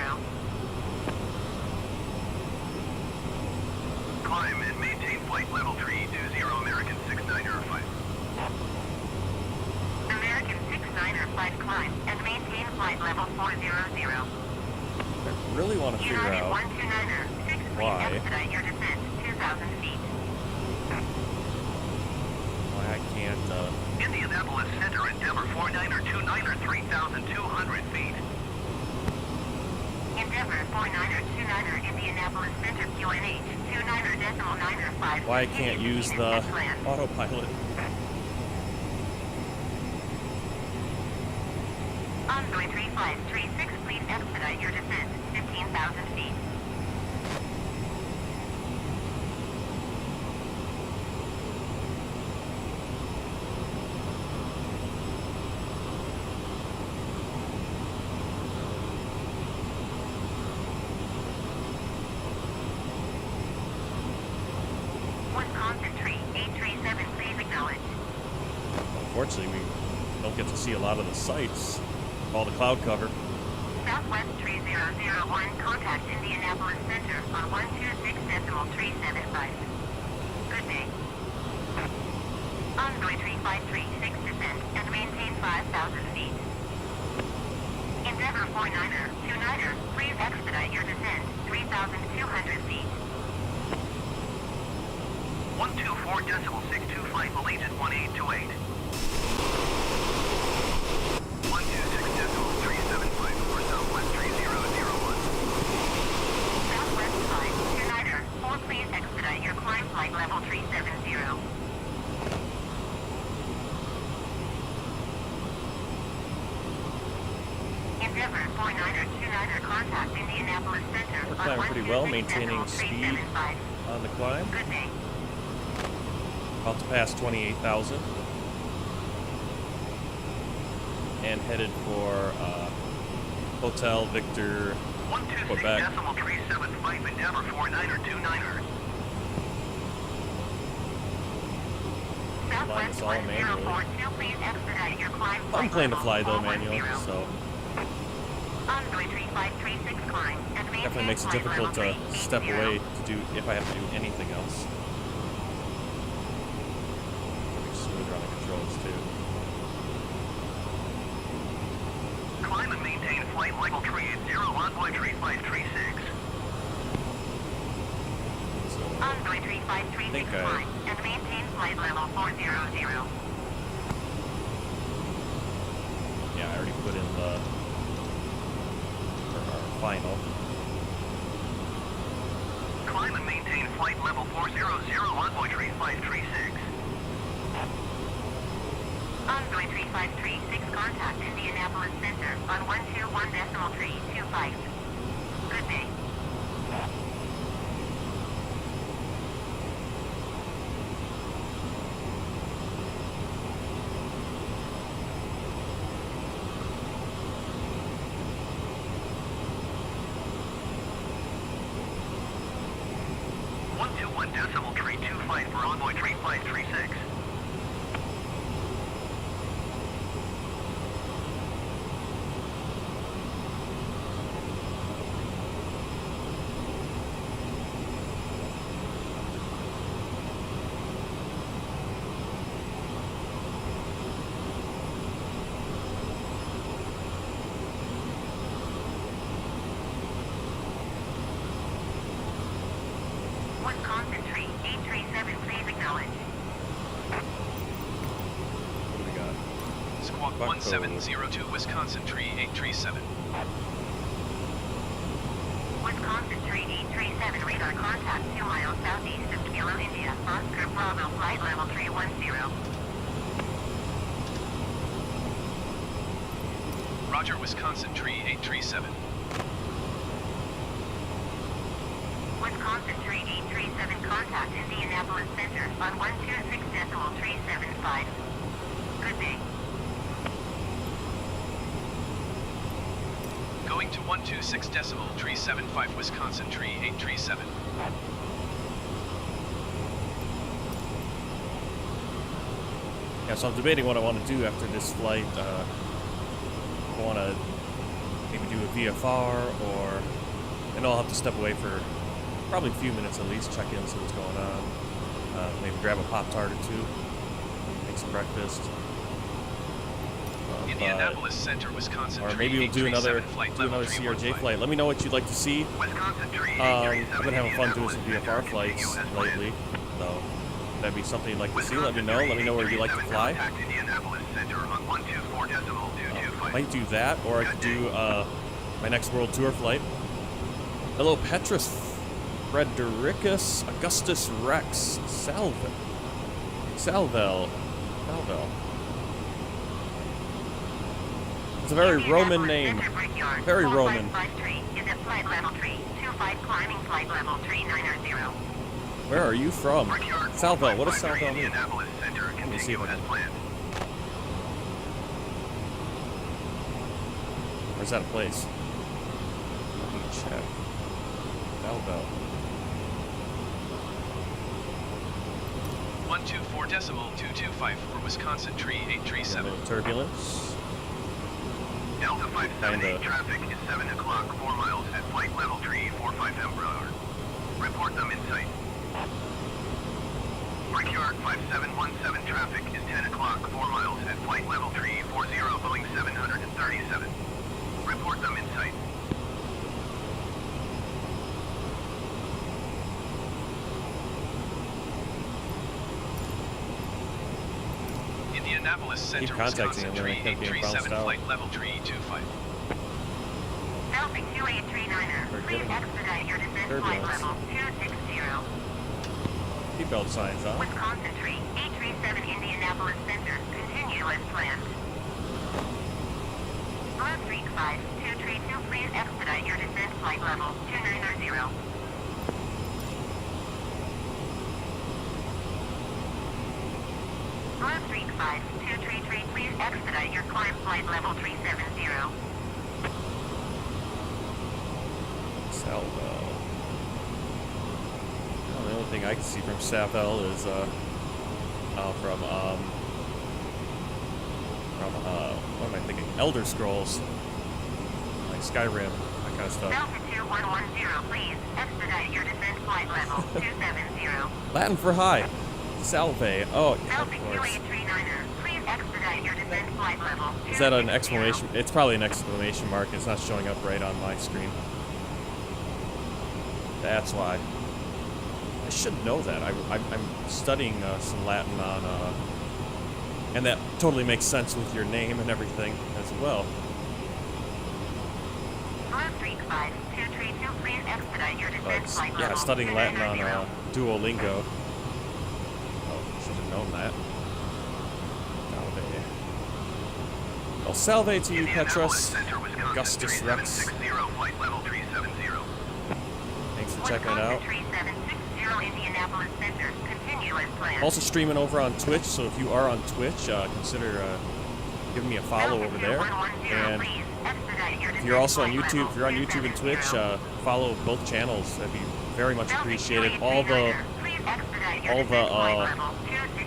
Climb and maintain flight level 320 American 69er 5. American 69er 5 climb and maintain flight level 400. I really want to figure United out 129er, 6 please why expedite your descent 2,000 feet. I can't. Indianapolis Center and Denver 49er 29er 3,200 feet. Endeavor 49er 29er Indianapolis Center QNH 29er decimal 9er 5. Why I can't use the autopilot? Envoy 3536, please expedite your descent 15,000 feet. Wisconsin Tree 837, please acknowledge. Unfortunately, we don't get to see a lot of the sights. All the cloud cover. Southwest Tree 001, contact Indianapolis Center on 126.375. Good day. Envoy 3536, descend and maintain 5,000 feet. Endeavor 49er, 29er, please expedite your descent 3,200 feet. 124.625, Allegiant 1828. 126.375 for Southwest 3001. Southwest 529er, 4 please expedite your climb flight level 370. Endeavor 49er, 29er, contact Indianapolis Center We're on climbing pretty well, maintaining speed 126.375. on the climb. Good day. About to pass 28,000. And headed for Hotel Victor, Quebec. 126.375, Endeavor 49er 29er. Flying this all manually. 1042, please expedite your climb I'm flight playing to level fly though 410. manually, so Envoy 3536, climb and maintain definitely makes it flight difficult level to step 380. away to do if I have to do anything else. Be smoother on the controls too. Climb and maintain flight level 380, Envoy 3536. So Envoy 3536, think climb and maintain flight level 400. yeah, I already put in the for our final. Climb and maintain flight level 400, Envoy 3536. Envoy 3536, contact Indianapolis Center on 121.325. Good day. Decimal 325 for Envoy 3536. Wisconsin Tree 837, please acknowledge. What do we got? Squawk Bucko. 1702, Wisconsin Tree 837. Wisconsin Tree 837, radar contact 2 miles southeast of Kilo, India. Oscar Bravo, flight level 310. Roger, Wisconsin Tree 837. Wisconsin Tree 837, contact Indianapolis Center on 126.375. Good day. Going to 126.375, Wisconsin Tree 837. Yeah, so I'm debating what I want to do after this flight. I want to maybe do a VFR, or and I'll have to step away for probably a few minutes at least, check in, see what's going on. Maybe grab a Pop-Tart or two, make some breakfast. Indianapolis Center, Wisconsin. Or maybe we'll do another CRJ flight. Let me know what you'd like to see. I've been having fun doing some VFR flights lately, so that'd be something you'd like to see. Let me know. Let me know where you'd like to fly. Might do that, or I could do my next world tour flight. Hello, Petrus Fredericus Augustus Rex Salvel. It's a very Roman name. Very Roman. Where are you from? Salvel. What does Salvel mean? Let me see if I can. Where's that a place? Let me check. Salvel. 124.225 for Wisconsin tree 837. Turbulence. Delta 578 traffic is 7 o'clock, 4 miles at flight level tree 45 per hour. Report them in sight. Brickyard 5717 traffic is 10 o'clock, 4 miles at flight level tree 40 Boeing 737. Report them in sight. Indianapolis Center, Wisconsin tree 837 flight level tree 25. Delta 2839er, please expedite your descent flight level 260. Seatbelt signs on. Wisconsin tree 837 Indianapolis Center, continue as planned. Blue Creek 5232, please expedite your descent flight level 290. Blue Creek 5233, please expedite your climb flight level 370. Salvel. Well, the only thing I can see from Salvel is what am I thinking? Elder Scrolls, like Skyrim, that kind of stuff. Delta 2110, please expedite your descent flight level 270. Latin for hi. Salve. Oh, yeah, Delta of course. 2839er, please expedite your descent flight level 260. Is that an exclamation? It's probably an exclamation mark. It's not showing up right on my screen. That's why. I should know that. I'm studying some Latin on, and that totally makes sense with your name and everything as well. Blue Creek 5232, please expedite your descent flight level. Yeah, studying Latin on Duolingo. Oh, should have known that. Salve. Well, salve to you, Petrus Augustus Rex. Thanks for checking it out. I'm also streaming over on Twitch, so if you are on Twitch, consider giving me a follow over there. And if you're also on YouTube, if you're on YouTube and Twitch, follow both channels. That'd be very much appreciated. All the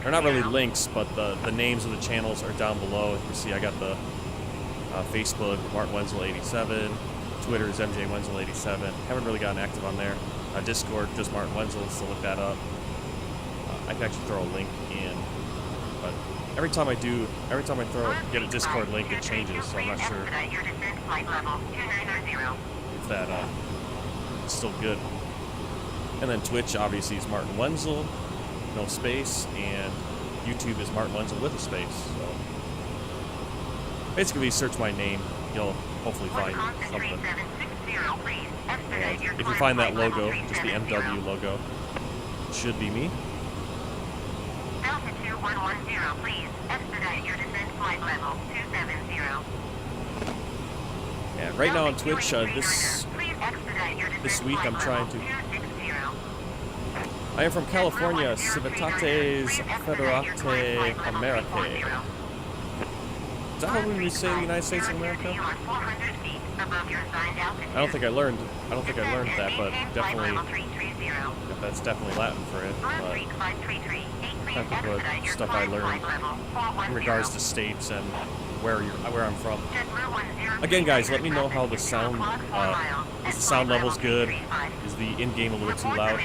they're not really links, but the names of the channels are down below. You see, I got the Facebook Martin Wenzel 87, Twitter is MJ Wenzel 87. Haven't really gotten active on there. Discord just Martin Wenzel, so look that up. I can actually throw a link in, but every time I get a Discord link, it changes, so I'm not sure if that is still good. And then Twitch obviously is Martin Wenzel, no space, and YouTube is Martin Wenzel with a space. So basically, search my name, you'll hopefully find something. And if you find that logo, just the MW logo, it should be me. Delta 2110, please expedite your descent flight level 270. And right now on Twitch, this week I'm trying to. I am from California, Civitates Federate Americae. Is that how we say the United States of America? I don't think I learned that, but definitely, that's definitely Latin for it. But Kind of put stuff I learned in regards to states and where I'm from. Again, guys, let me know how the sound. Is the sound levels good? Is the in-game a little too loud?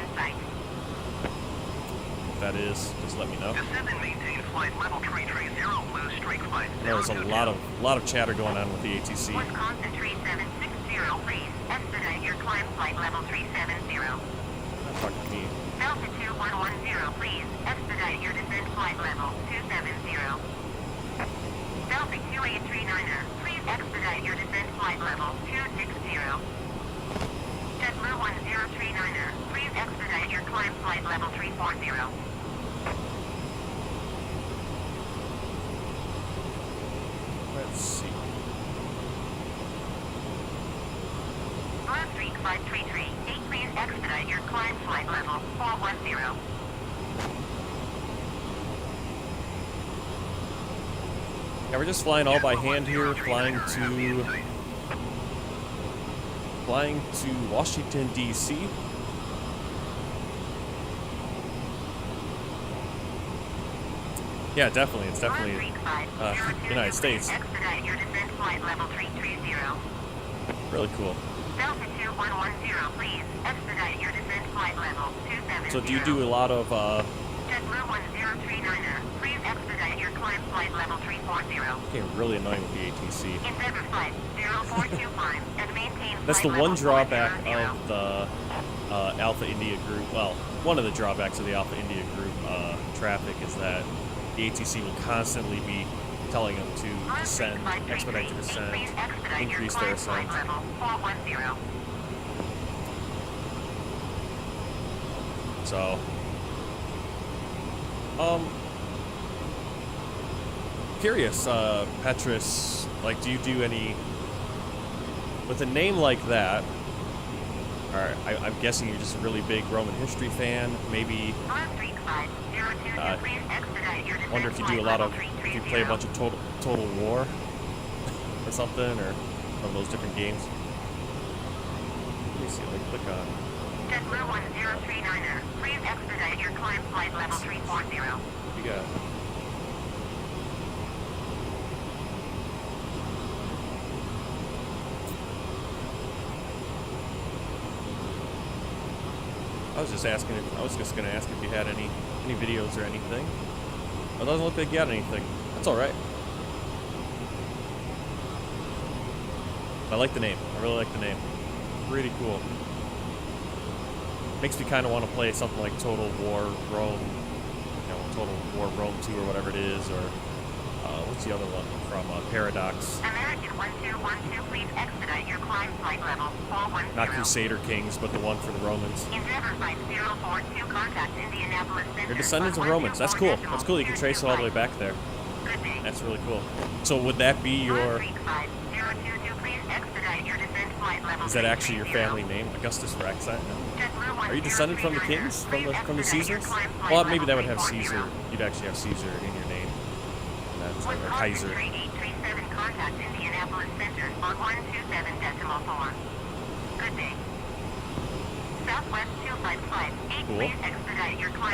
If that is, just let me know. There's a lot of chatter going on with the ATC. Wisconsin 3760, please expedite your climb flight level 370. Fuck me. Delta 2110, please expedite your descent flight level 270. Delta 2839er, please expedite your descent flight level 260. Jetblue 1039er, please expedite your climb flight level 340. Let's see. Blue Street 533, 8, please expedite your climb flight level 410. Yeah, we're just flying all by hand here, flying to Washington, D.C. Yeah, definitely. It's definitely United States. Expedite your descent flight level 330. Really cool. Delta 2110, please expedite your descent flight level 270. So do you do a lot of JetBlue 1039er, please expedite your climb flight level 340. getting really annoying with the ATC. Endeavor flight 0425 and maintain That's the flight one level drawback 400. of the Alpha India group. Well, one of the drawbacks of the Alpha India group traffic is that the ATC will constantly be telling them to descend, expedite to descend, increase their ascent. So, curious, Petrus, like, do you do any, with a name like that, or I'm guessing you're just a really big Roman history fan, maybe, wonder if you do a lot of, if you play a bunch of Total War, or something, or one of those different games. Let me see, let me click on. JetBlue 1039er, please expedite your climb flight level 340. You got. I was just asking if I was just gonna ask if you had any videos or anything. It doesn't look like you got anything. That's all right. I like the name. I really like the name. Pretty cool. Makes me kind of want to play something like Total War Rome, you know, Total War Rome 2 or whatever it is, or what's the other one from Paradox? American 1212, please expedite your climb flight level 410. Not Crusader Kings, but the one for the Romans. Endeavor flight 042, contact Indianapolis Center. They're descendants of Romans. That's cool. That's cool. You can trace it all the way back there. Good day. That's really cool. So would that be your? Is that actually your family name, Augustus Rex? Are you descended from the kings, from the Caesars? Well, maybe that would have Caesar. You'd actually have Caesar in your name. That's or Kaiser. Contact Indianapolis Center on 127.4. Good day. Southwest 255. Cool. I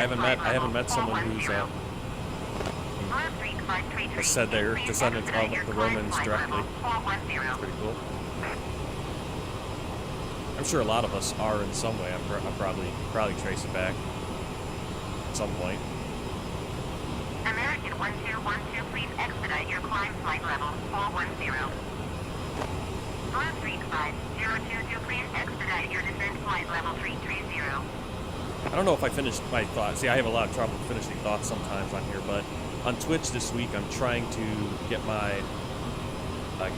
haven't met someone who's said they're descendants of the Romans directly. That's pretty cool. I'm sure a lot of us are in some way. I'll probably trace it back at some point. American 1212, please expedite your climb flight level 410. Blue Street 5022, please expedite your descent flight level 330. I don't know if I finished my thoughts. See, I have a lot of trouble finishing thoughts sometimes on here, but on Twitch this week, I'm trying to get my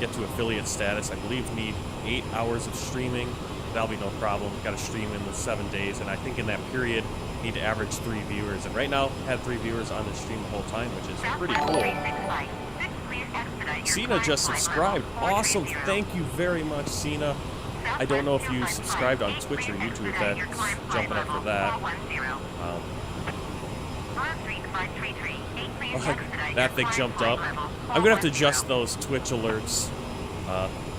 get to affiliate status. I believe need 8 hours of streaming. That'll be no problem. Got to stream in the 7 days, and I think in that period, need to average 3 viewers. And right now, had 3 viewers on the stream the whole time, which is pretty cool. Cena just subscribed. Awesome. Thank you very much, Cena. I don't know if you subscribed on Twitch or YouTube, if that's jumping up for that. That thing jumped up. I'm gonna have to adjust those Twitch alerts,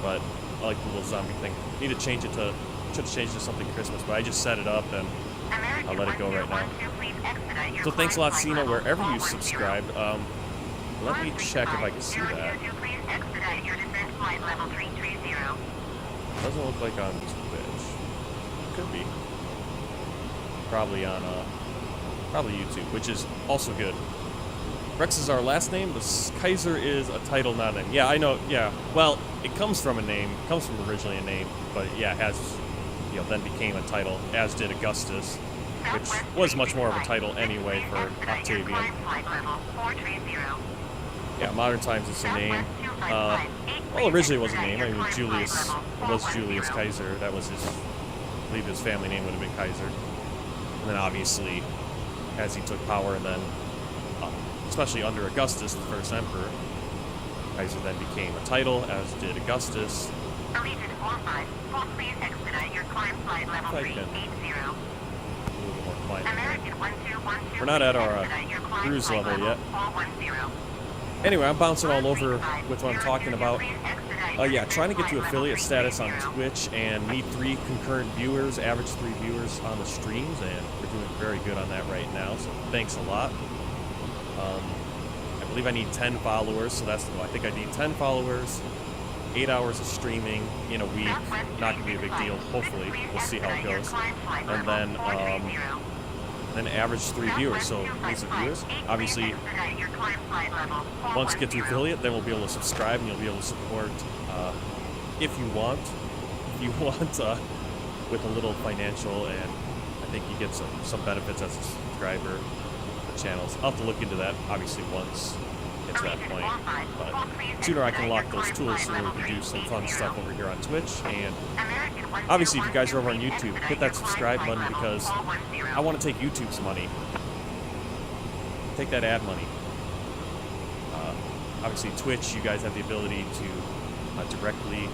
but I like the little zombie thing. Need to change it to, should have changed it to something Christmas, but I just set it up and American I'll let it go right now. 1212, please expedite your So thanks a lot, climb Cena, flight wherever level you 410. subscribed. Let me check if I can see that. 022, please expedite your descent flight level 330. Doesn't look like on Twitch. Could be. Probably on probably YouTube, which is also good. Rex is our last name. The Kaiser is a title, not a name. Yeah, I know. Yeah. Well, it comes from a name. It comes from originally a name, but yeah, it has, you know, then became a title, as did Augustus, which was much more of a title anyway for Octavian. Yeah, modern times it's a name. Well, originally it was a name. I mean, Julius, it was Julius Kaiser. That was his, I believe his family name would have been Kaiser. And then obviously, as he took power, and then, especially under Augustus, the first emperor, Kaiser then became a title, as did Augustus. Allegiant 45, please expedite your climb flight level I can. 380. A little more climbing. American 1212, We're not at our expedite your climb cruise flight level yet. 410. Anyway, I'm bouncing all over with what I'm talking about. Yeah, trying to get to affiliate status on Twitch and need 3 concurrent viewers, average 3 viewers on the streams, and we're doing very good on that right now, so thanks a lot. I believe I need 10 followers, so that's, I think I need 10 followers, 8 hours of streaming in a week, not going to be a big deal, hopefully, we'll see how it goes. And then average 3 viewers, so these are viewers. Obviously, once you get to affiliate, then we'll be able to subscribe and you'll be able to support if you want, with a little financial, and I think you get some benefits as a subscriber to the channels. I'll have to look into that, obviously, once it's that point. But sooner I can lock those tools, sooner we can do some fun stuff over here on Twitch. And obviously, if you guys are over on YouTube, hit that subscribe button, because I want to take YouTube's money. Take that ad money. Obviously, Twitch, you guys have the ability to directly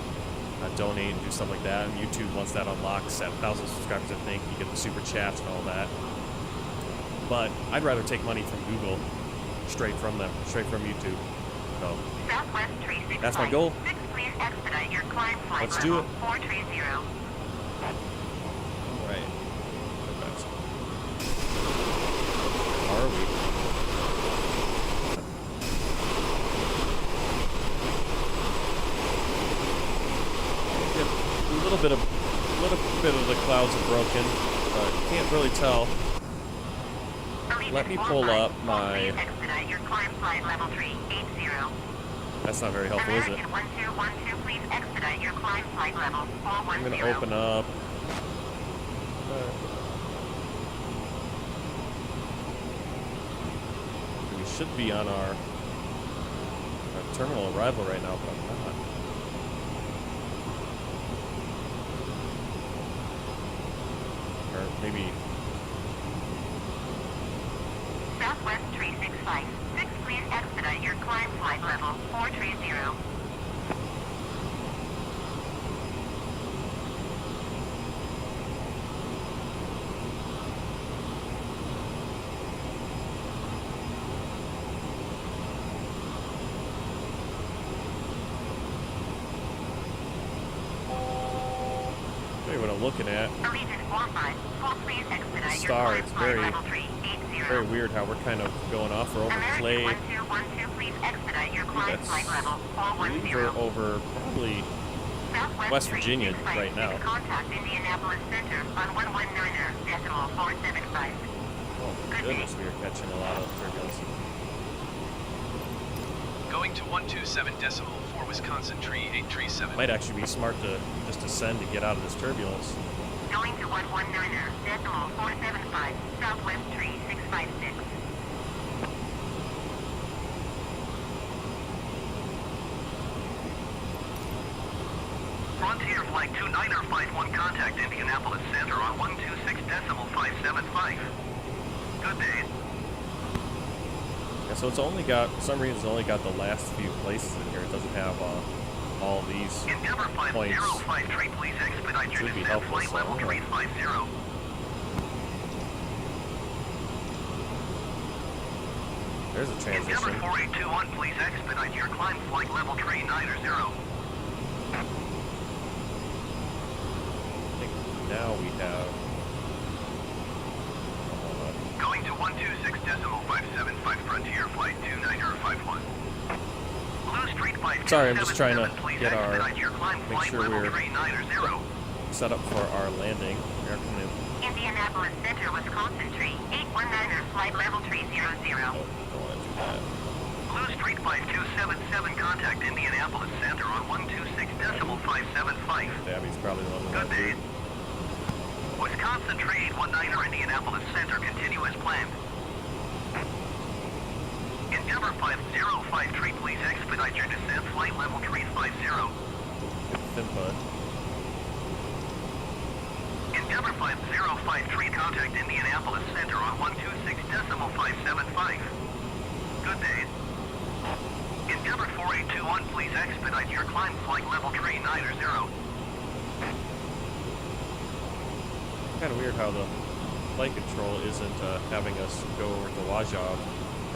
donate and do stuff like that. And YouTube, once that unlocks at 1,000 subscribers, I think, you get the super chats and all that. But I'd rather take money from Google, straight from them, straight from YouTube. So that's my goal. Let's do it. All right. Are we? A little bit of the clouds are broken, but can't really tell. Let me pull up my. That's not very helpful, is it? I'm gonna open up. We should be on our terminal arrival right now, but I'm not. Or maybe. Southwest 365. 6, please expedite your climb flight level 430. Tell you what I'm looking at. The star, it's very weird how we're kind of going off. We're over Clay. I believe we're over probably West Virginia right now. Contact Indianapolis Center on 119.475. Oh my goodness, we are catching a lot of turbulence. Going to 127.4 Wisconsin tree 837. Might actually be smart to just descend to get out of this turbulence. Going to 119.475, Southwest tree 656. Frontier Flight 29er51, contact Indianapolis Center on 126.575. Good day. Yeah, so it's only got, for some reason, it's only got the last few places in here. It doesn't have all these Endeavor points. 5053, please expedite your Should be descent helpful, flight so, level yeah. 350. There's a Endeavor transition. 4821, please expedite your climb flight level 390. I think now we have 126.575 Frontier Flight 2951. Blue Street Flight Sorry, I'm just trying to 277, please get our, expedite your climb make flight sure level we're 390. set up for our landing. We're coming in. Indianapolis Center, Wisconsin, tree 819er, flight level 300. Oh, don't want to do that. Blue Street Flight 277, contact Indianapolis Center on 126.575. Dabby's probably the one Good that day. Wisconsin Tree 819er, Indianapolis Center, continue as planned. Endeavor 5053, please expedite your descent, flight level 350. Input. Endeavor 5053, contact Indianapolis Center on 126.575. Good day. Endeavor 4821, please expedite your climb, flight level 390. Kind of weird how the flight control isn't having us go over to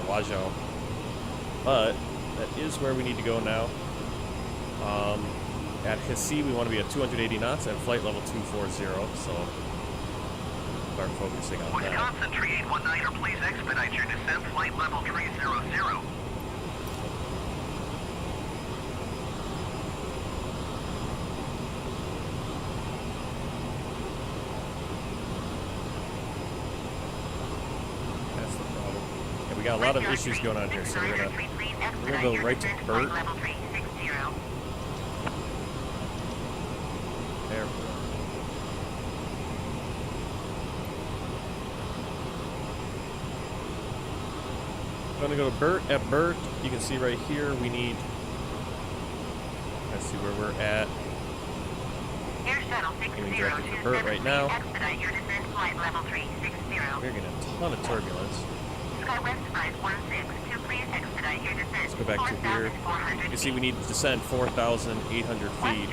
Wazhou, but that is where we need to go now. At Hesse, we want to be at 280 knots at flight level 240, so start focusing on that. Wisconsin Tree 819er, please expedite your descent, flight level 300. That's the problem. And we got a lot of issues going on here, so we're gonna go right to Bert. There we go. I'm gonna go to Bert. At Bert, you can see right here we need. Let's see where we're at. Getting directed to Bert right now. We're getting a ton of turbulence. Let's go back to here. You can see we need to descend 4,800 feet.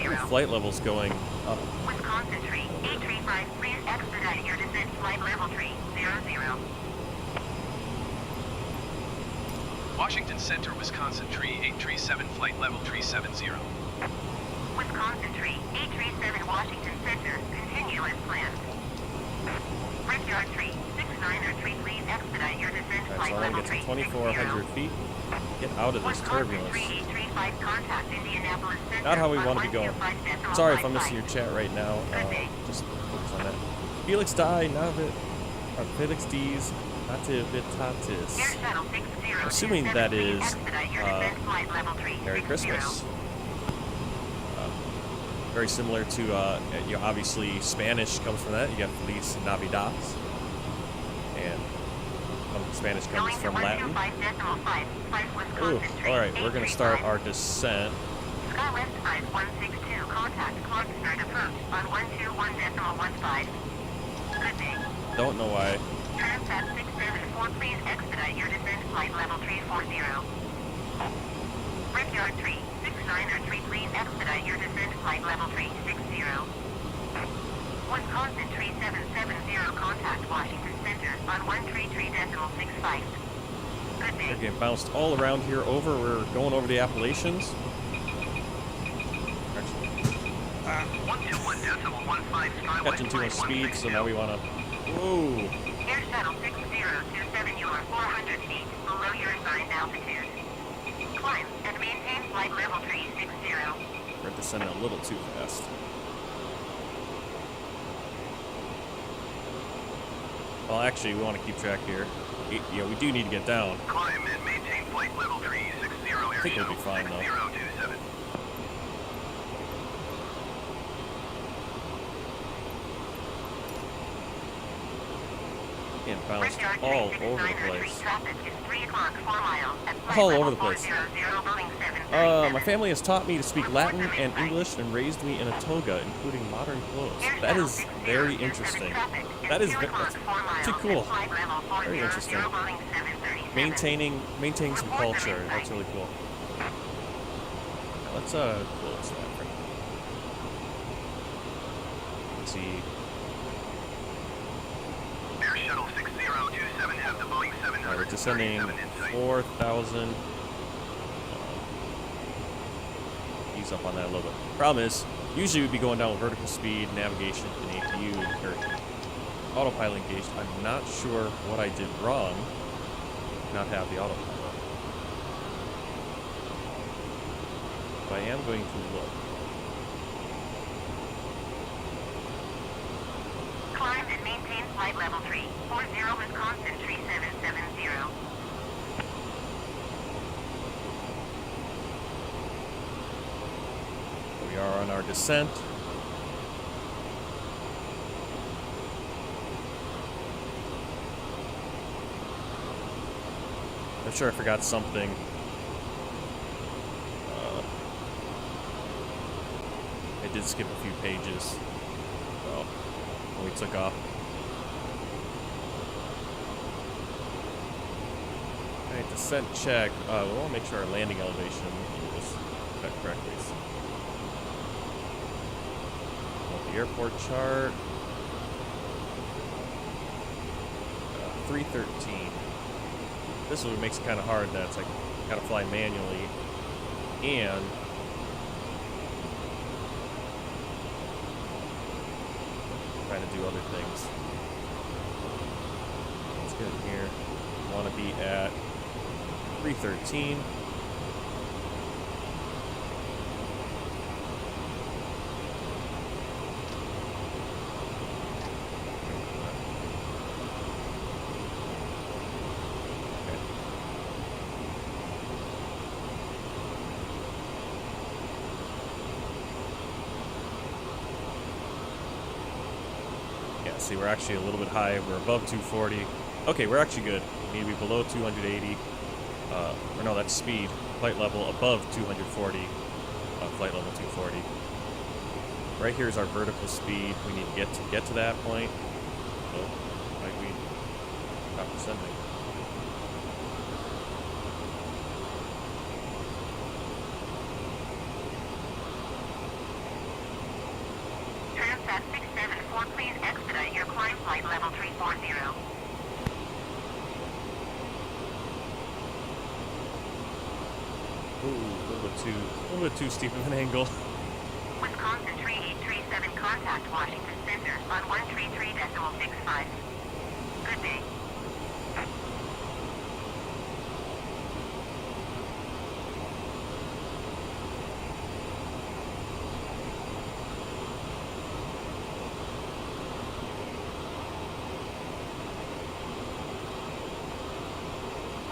The flight level's going up. Wisconsin Tree 835, please expedite your descent, flight level 300. Washington Center, Wisconsin Tree 837, flight level 370. Wisconsin Tree 837, Washington Center, continue as planned. Brickyard Tree 693, please expedite your descent, Alright, flight so I level want to get to 360. 2,400 feet. Get out of this turbulence. Not Not how we want to be going. Sorry if I'm missing your chat right now. Just focus on that. Felix die, Felix D's Nativitatis. Assuming that is Merry Christmas. Very similar to, you know, obviously Spanish comes from that. You got Feliz Navidades. And Spanish comes from Latin. Ooh, alright, we're going to start our descent. SkyWest 5162, contact Clarksburg approach on 121.15. Good day. Don't know why. Transat 674, please expedite your descent, flight level 340. Brickyard Tree 693, please expedite your descent, flight level 360. Wisconsin Tree 770, contact Washington Center on 133.65. Good day. We're getting bounced all around here over. We're going over the Appalachians. 121.15, Catching too much speed, so now we want to. Whoa! Air Shuttle 6027, you are 400 feet below your assigned altitude. Climb and maintain flight level 360. We're descending a little too fast. Well, actually, we want to keep track here. You know, we do need to get down. Climb and maintain flight level 360. I think we'll be fine, though. 6027. Getting bounced all over the place. Traffic is 3 o'clock, 4 miles at flight All level over the place. 400, Boeing 737. My family has taught me to speak Latin and English and raised me in a toga, including modern clothes. That is very interesting. That is that's too cool. Very interesting. Maintaining some culture. That's really cool. Now let's close that. Let's see. Air Shuttle 6027 have the Boeing 700. Alright, we're descending 4,000. Ease up on that a little bit. Problem is, Usually we'd be going down with vertical speed, navigation, and APU, or autopilot engaged. I'm not sure what I did wrong. Not have the autopilot. But I am going to look. Climb and maintain flight level 340 Wisconsin tree 770. We are on our descent. I'm sure I forgot something. I did skip a few pages. Well, when we took off. Alright, descent check. We want to make sure our landing elevation is set correctly. The airport chart. 313. This is what makes it kind of hard. That it's like gotta fly manually and trying to do other things. Let's get in here. Want to be at 313. See, we're actually a little bit high. We're above 240. Okay, we're actually good. We need to be below 280. Or no, that's speed. Flight level above 240. Flight level 240. Right here is our vertical speed. We need to get to that point. Oh, might we stop descending? Transat 674, please expedite your climb flight level 340. Ooh, a little bit too steep of an angle. Wisconsin tree 837, contact Washington Center on 133.65. Good day.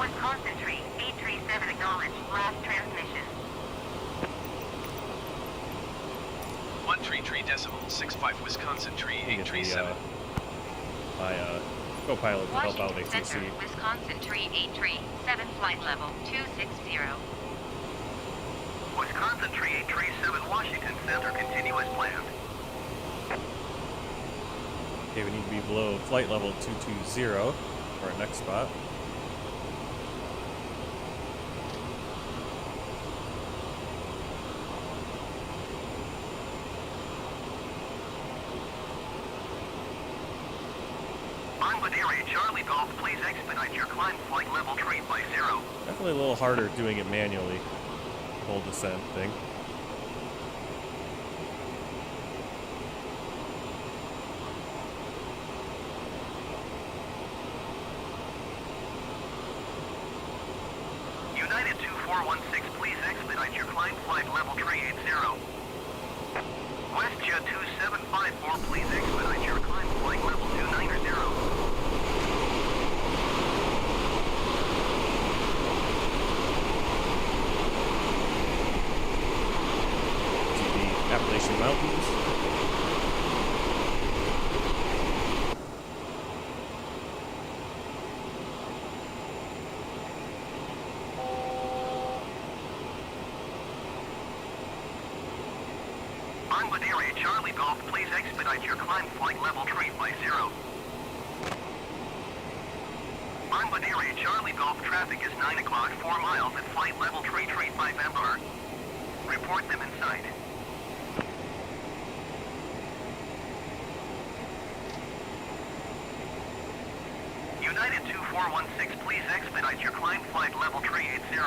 Wisconsin tree 837, acknowledge last transmission. 133.65 Wisconsin tree Let me get 837. my co-pilot to help out Washington ATC. Center, Wisconsin tree 837, flight level 260. Wisconsin tree 837, Washington Center, continuous plan. Okay, we need to be below flight level 220 for our next spot. Bombardier Charlie Golf, please expedite your climb flight level 350. Definitely a little harder doing it manually. Full descent thing. United 2416, please expedite your climb flight level 380. WestJet 2754, please expedite your climb flight level 290. To the Appalachian Mountains. Bombardier Charlie Golf, please expedite your climb flight level 350. Bombardier Charlie Golf, traffic is 9 o'clock, 4 miles at flight level 335 MR. Report them inside. United 2416, please expedite your climb flight level 380.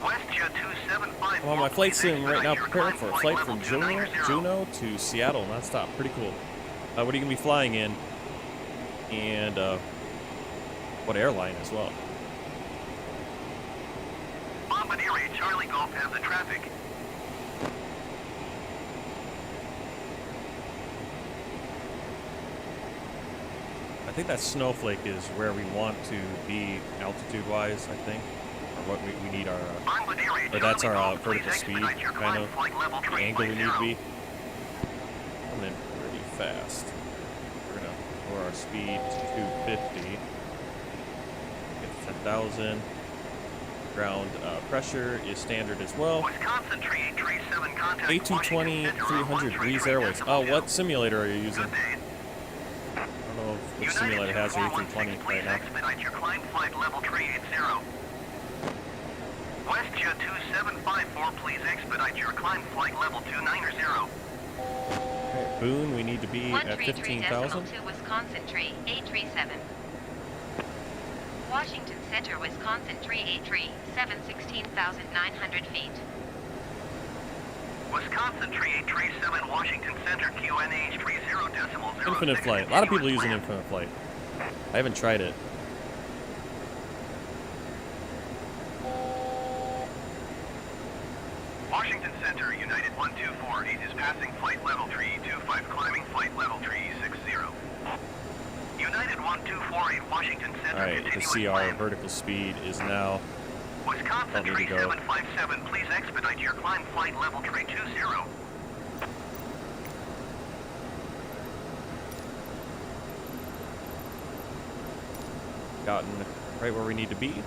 WestJet 275. I'm on my flight sim right now, Expedite your preparing climb for a flight level from 290. Juneau to Seattle nonstop. Pretty cool. What are you gonna be flying in? And what airline as well? Bombardier Charlie Golf has the traffic. I think that snowflake is where we want to be altitude-wise, I think. Or what we need our, or that's our vertical speed, kind of, the angle we need to be. Coming in pretty fast. We're gonna lower our speed to 250. Get to 10,000. Ground pressure is standard as well. Wisconsin 3837 contact A220 300 Breeze Airways. Oh, what simulator are you using? I don't know which simulator has your A320 right now. Expedite your climb flight level 380. WestJet 2754, please expedite your climb flight level 290. Okay, Boone, we need to be at 15,000. 133.2 Wisconsin tree 837. Washington Center, Wisconsin tree 83, 16,900 feet. Wisconsin tree 837, Washington Center, QNH 30.0. Infinite flight. A lot of people using infinite flight. I haven't tried it. Washington Center, United 1248 is passing flight level 325, climbing flight level 360. United 1248, Washington Center. Alright, the CR vertical speed is now Wisconsin ready to go. 3757, please expedite your climb flight level 320. Gotten right where we need to be.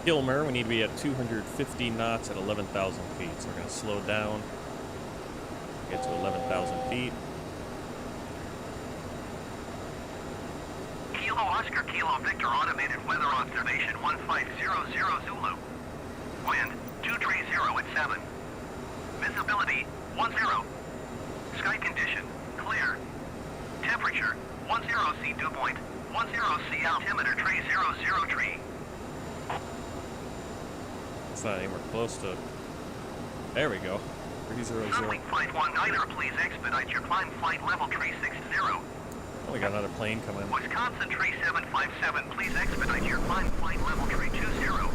Gilmer, we need to be at 250 knots at 11,000 feet. So we're going to slow down, get to 11,000 feet. Kilo Oscar Kilo Victor automated weather observation 1500 Zulu. Wind 230 at 7. Visibility 10. Sky condition clear. Temperature 10 C dew point 10 C altimeter 300 tree. It's not anywhere close to. There we go. 300. Sunwing 519er, please expedite your climb flight level 360. Oh, we got another plane coming. Wisconsin 3757, please expedite your climb flight level 320.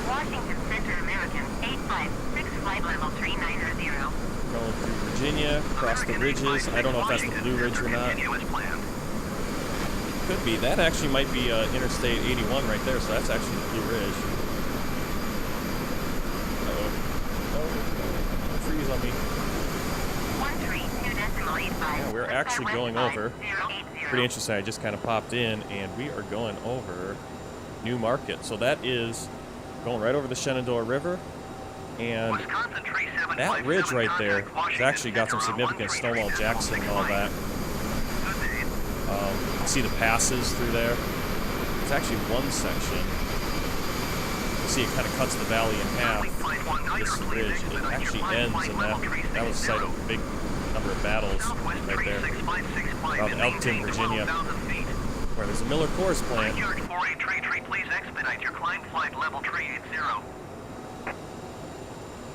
Washington Center, American 856, flight level 390. Going through Virginia, across the ridges. I don't know if that's the Blue Ridge or not. Could be. That actually might be Interstate 81 right there, so that's actually the Blue Ridge. Uh-oh. Oh, don't freeze on me. 132.85. Yeah, we're actually going over. Pretty interesting. I just kind of popped in, and we are going over New Market. So that is going right over the Shenandoah River, and that ridge right there has actually got some significant Stonewall Jackson and all that. You can see the passes through there. It's actually one section. You see it kind of cuts the valley in half. This ridge, it actually ends, and that was the site of a big number of battles right there. Around Elkton, Virginia, where there's a Miller Coors plant. Please expedite your climb flight level 380.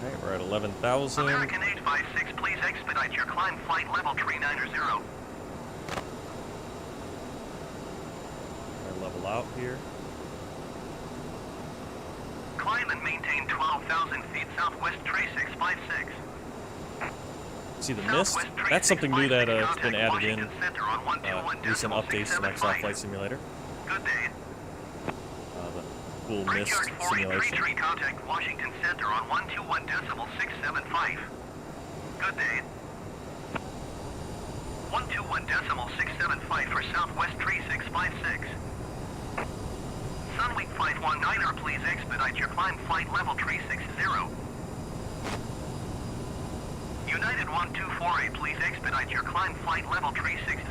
Alright, we're at 11,000. American 856, please expedite your climb flight level 390. Level out here. Climb and maintain 12,000 feet southwest 3656. See the mist? That's something new that has been added in recent updates to Microsoft Flight Simulator. Good day. The cool mist simulation. Contact Washington Center on 121.675. Good day. 121.675 for southwest 3656. Sunwing 519er, please expedite your climb flight level 360. United 1248, please expedite your climb flight level 360.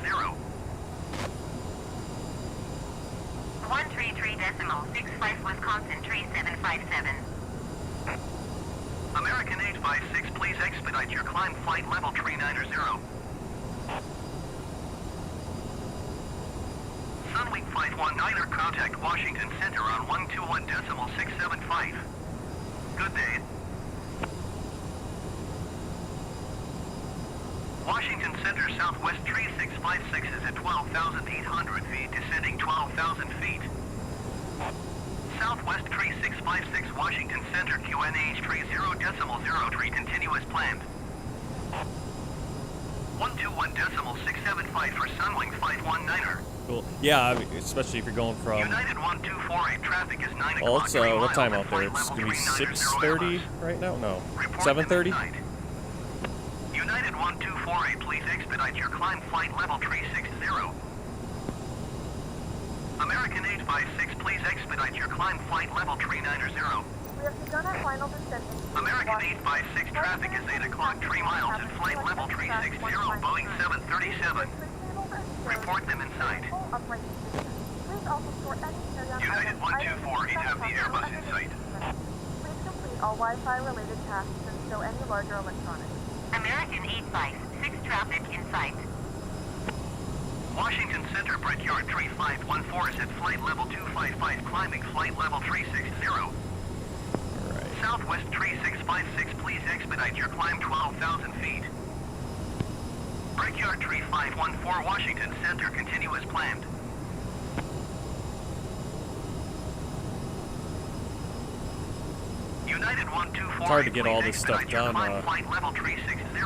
133.65 Wisconsin tree 757. American 856, please expedite your climb flight level 390. Fleet 519er, contact Washington Center on 121.675. Good day. Washington Center Southwest tree 656 is at 12,800 feet, descending 12,000 feet. Southwest tree 656, Washington Center, QNH tree 0.03, continuous planned. 121.675 for Sunwing 519er. Cool. Yeah, I mean, especially if you're going from. United 1248, traffic is 9 o'clock. Well, it's what time out there? It's gonna be 6:30 right now. No, 7:30. United 1248, please expedite your climb flight level 360. American 856, please expedite your climb flight level 390. We have begun our final descent. American 856, traffic is 8 o'clock, 3 miles at flight level 360, Boeing 737. Report them inside. Please also store any carry-on United items. 1248, have the Airbus in sight. Please complete all Wi-Fi related tasks and stow any larger electronics. American 856, traffic in sight. Washington Center, Brickyard tree 514 is at flight level 255, climbing flight level 360. Southwest tree 656, please expedite your climb 12,000 feet. Brickyard tree 514, Washington Center, continuous planned. United 1248, It's hard to get all this stuff expedite your done, climb flight level 360.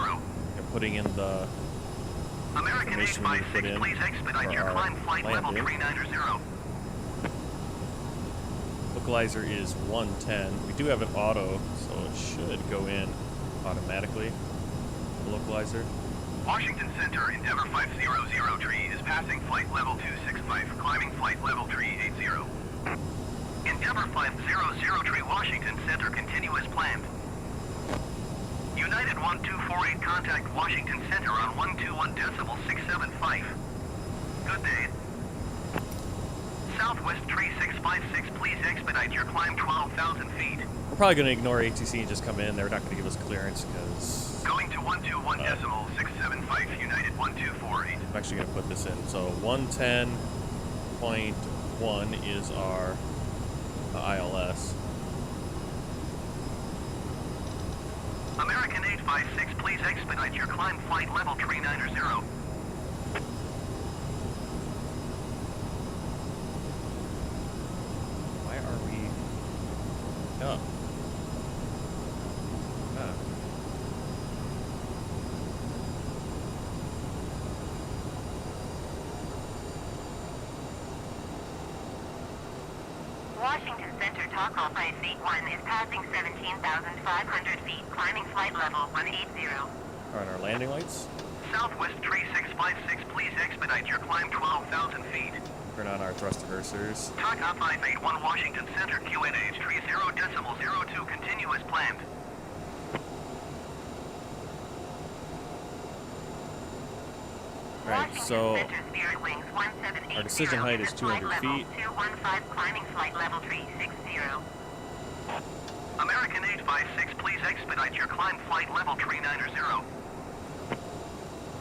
and putting in the American information we need to put 856, in please expedite for your our climb flight level landing. 390. localizer is 110. We do have an auto, so it should go in automatically. The localizer. Washington Center, Endeavor 500 tree is passing flight level 265, climbing flight level 380. Endeavor 500 tree, Washington Center, continuous planned. United 1248, contact Washington Center on 121.675. Good day. Southwest tree 656, please expedite your climb 12,000 feet. We're probably going to ignore ATC and just come in. They're not going to give us clearance because Going to 121.675, United 1248. I'm actually going to put this in. So 110.1 is our ILS. American 856, please expedite your climb flight level 390. Why are we up? Ah. Washington Center, talk off by Fleet 1 is passing 17,500 feet, climbing flight level 180. Are on our landing lights. Southwest tree 656, please expedite your climb 12,000 feet. Turn on our thrust reversers. TACA 581 Washington Center, QNH tree 0.02, continuous planned. Right, so Washington Center, Spirit Wings 1780 our decision height is 200 flight level feet. 215, climbing flight level 360. American 856, please expedite your climb flight level 390.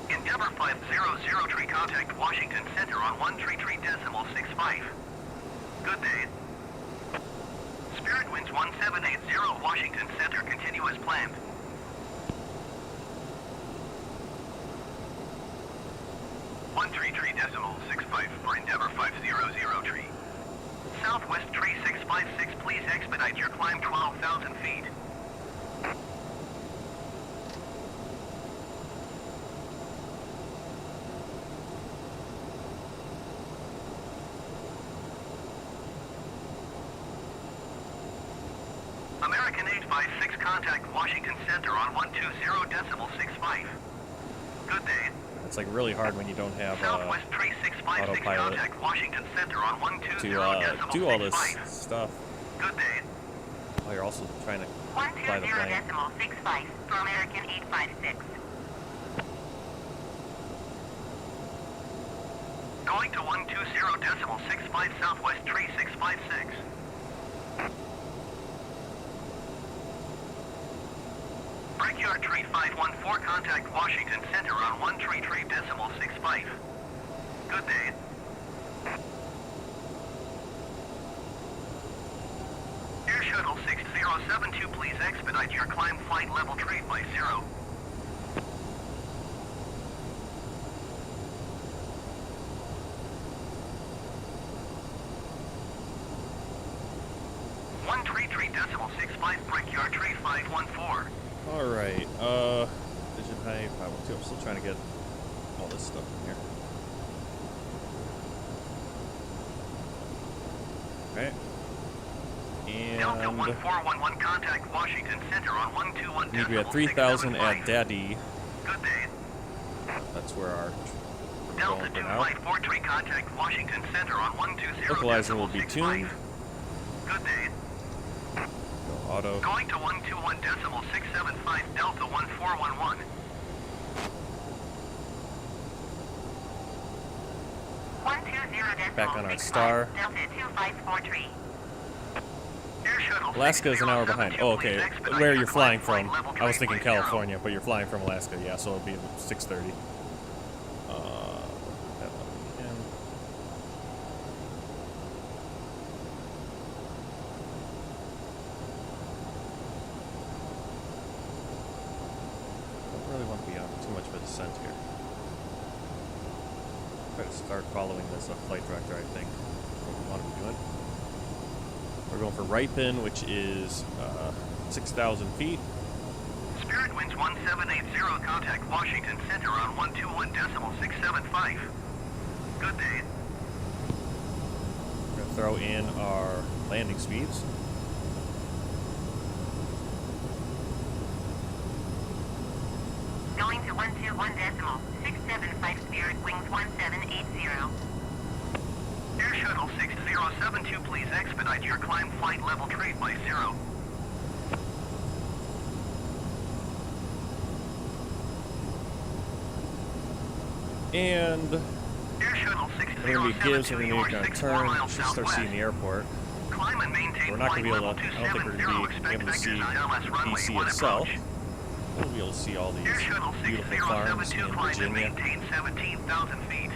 Endeavor 500 tree, contact Washington Center on 133.65. Good day. Spirit Winds 1780 Washington Center, continuous planned. .65 for Endeavor 500 tree. Southwest tree 656, please expedite your climb 12,000 feet. American 856, contact Washington Center on 120.65. Good day. it's like really hard when you don't have Southwest tree 656, autopilot contact Washington Center on to do all this 120.65. stuff Good day. while you're also trying to fly the plane. 120.65 for American 856. Going to 120.65 Southwest tree 656. Brickyard tree 514, contact Washington Center on 133.65. Good day. Shuttle 6072, please expedite your climb flight level trade by 0. Decimal 65 Brickyard Trade 514. Alright, Vision High 512. I'm still trying to get all this stuff in here. Alright. And Delta 1411, contact Washington Center on 121. need to be at 3,000 at Daddy. Good day. That's where our Delta going for now. 2543, contact Washington Center on 120. Localizer will be tuned. Good day. Go auto. Going to 121 decimal 675 Delta 1411. Back on our star. Delta 2543. Air Shuttle Alaska is an hour behind. Oh, okay. 6072, Where please you're flying expedite from. your climb I was flight thinking level trade by 0. California, but you're flying from Alaska. Yeah, so it'll be 6:30. Don't really want to be on too much of a descent here. Try to start following this flight director, I think. What we want to be doing. We're going for Ripon, which is 6,000 feet. Spirit winds 1780, contact Washington Center on 121 decimal 675. Good day. We're going to throw in our landing speeds. Going to 121 decimal 675 Spirit wings 1780. Air Shuttle 6072, please expedite your climb flight level trade by 0. And Air Shuttle we're going to be gives, 6072, we're you going are to make 6 a turn. miles Should start seeing southwest. the airport. Climb and maintain We're not flight going to be able level to, I don't think we're going to 270, be able to expect see vectors ILS runway DC 1 itself. approach. We'll be able to see all these Air Shuttle beautiful farms 6072, in climb and Virginia. maintain 17,000 feet.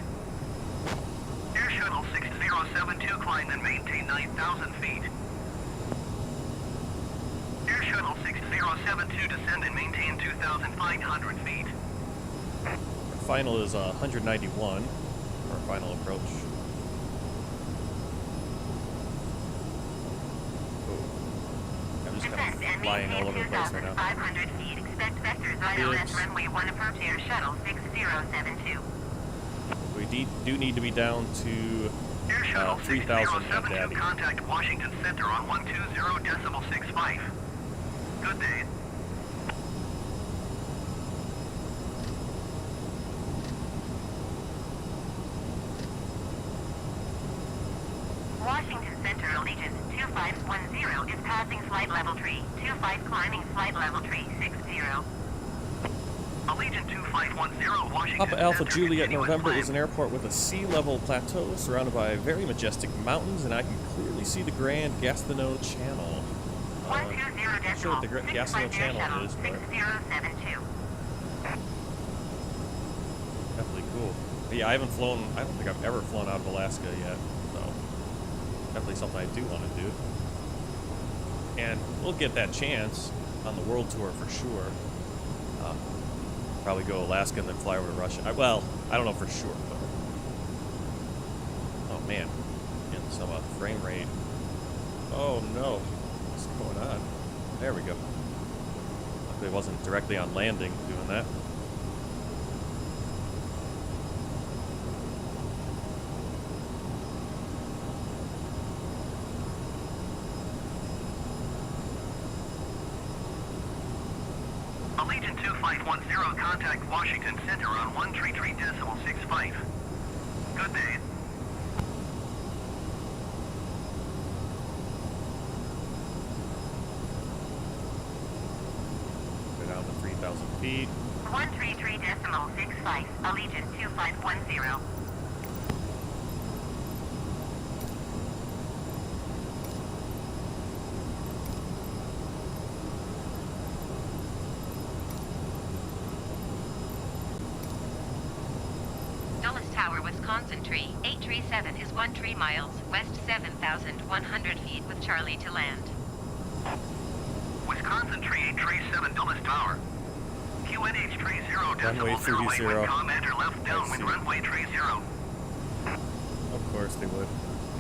Air Shuttle 6072, climb and maintain 9,000 feet. Air Shuttle 6072, descend and maintain 2,500 feet. Our final is 191, our final approach. I'm just kind Descend of and flying all maintain over the place right now. 2,500 feet. Expect vectors ILS It's- runway 1 approach Air Shuttle 6072. We do need to be down to Air Shuttle 3,000 at 6072, Daddy. contact Washington Center on 120 decimal 65. Good day. Washington Center Allegiant 2510 is passing flight level tree. 25 climbing flight level tree 60. Allegiant 2510, Washington Papa Alpha Center, Juliet continuous November climb. is an airport with a sea-level plateau surrounded by very majestic mountains, and I can clearly see the Grand Gastineau Channel. 120 Not sure decimal what the Gastineau 650 Channel shuttle is, but 6072. definitely cool. But yeah, I don't think I've ever flown out of Alaska yet, so definitely something I do want to do. And we'll get that chance on the world tour for sure. Probably go Alaska and then fly over to Russia. Well, I don't know for sure, but oh man, getting some frame rate. Oh no, what's going on? There we go. Luckily it wasn't directly on landing doing that. Allegiant 2510, contact Washington Center on 133 decimal 65. Good day. Go down to 3,000 feet. 133 decimal 65. Allegiant 2510. Dulles Tower, Wisconsin tree. 837 is 13 miles, west 7,100 feet with Charlie to land. Concentrate Trace 7 Dulles Tower. QNH Trace 0 Runway decimal 0 30. wind com, enter left downwind see. runway Trace 0. Of course they would.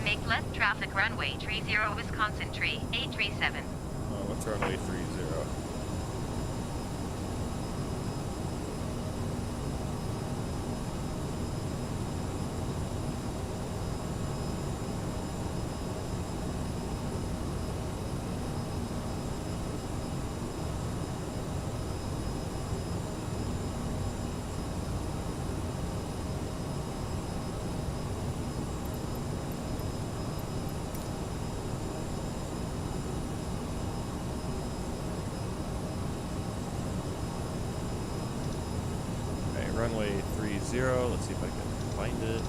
Make left traffic runway 30 Wisconsin tree 837. Oh, what's runway 30? Runway 30. Let's see if I can find it.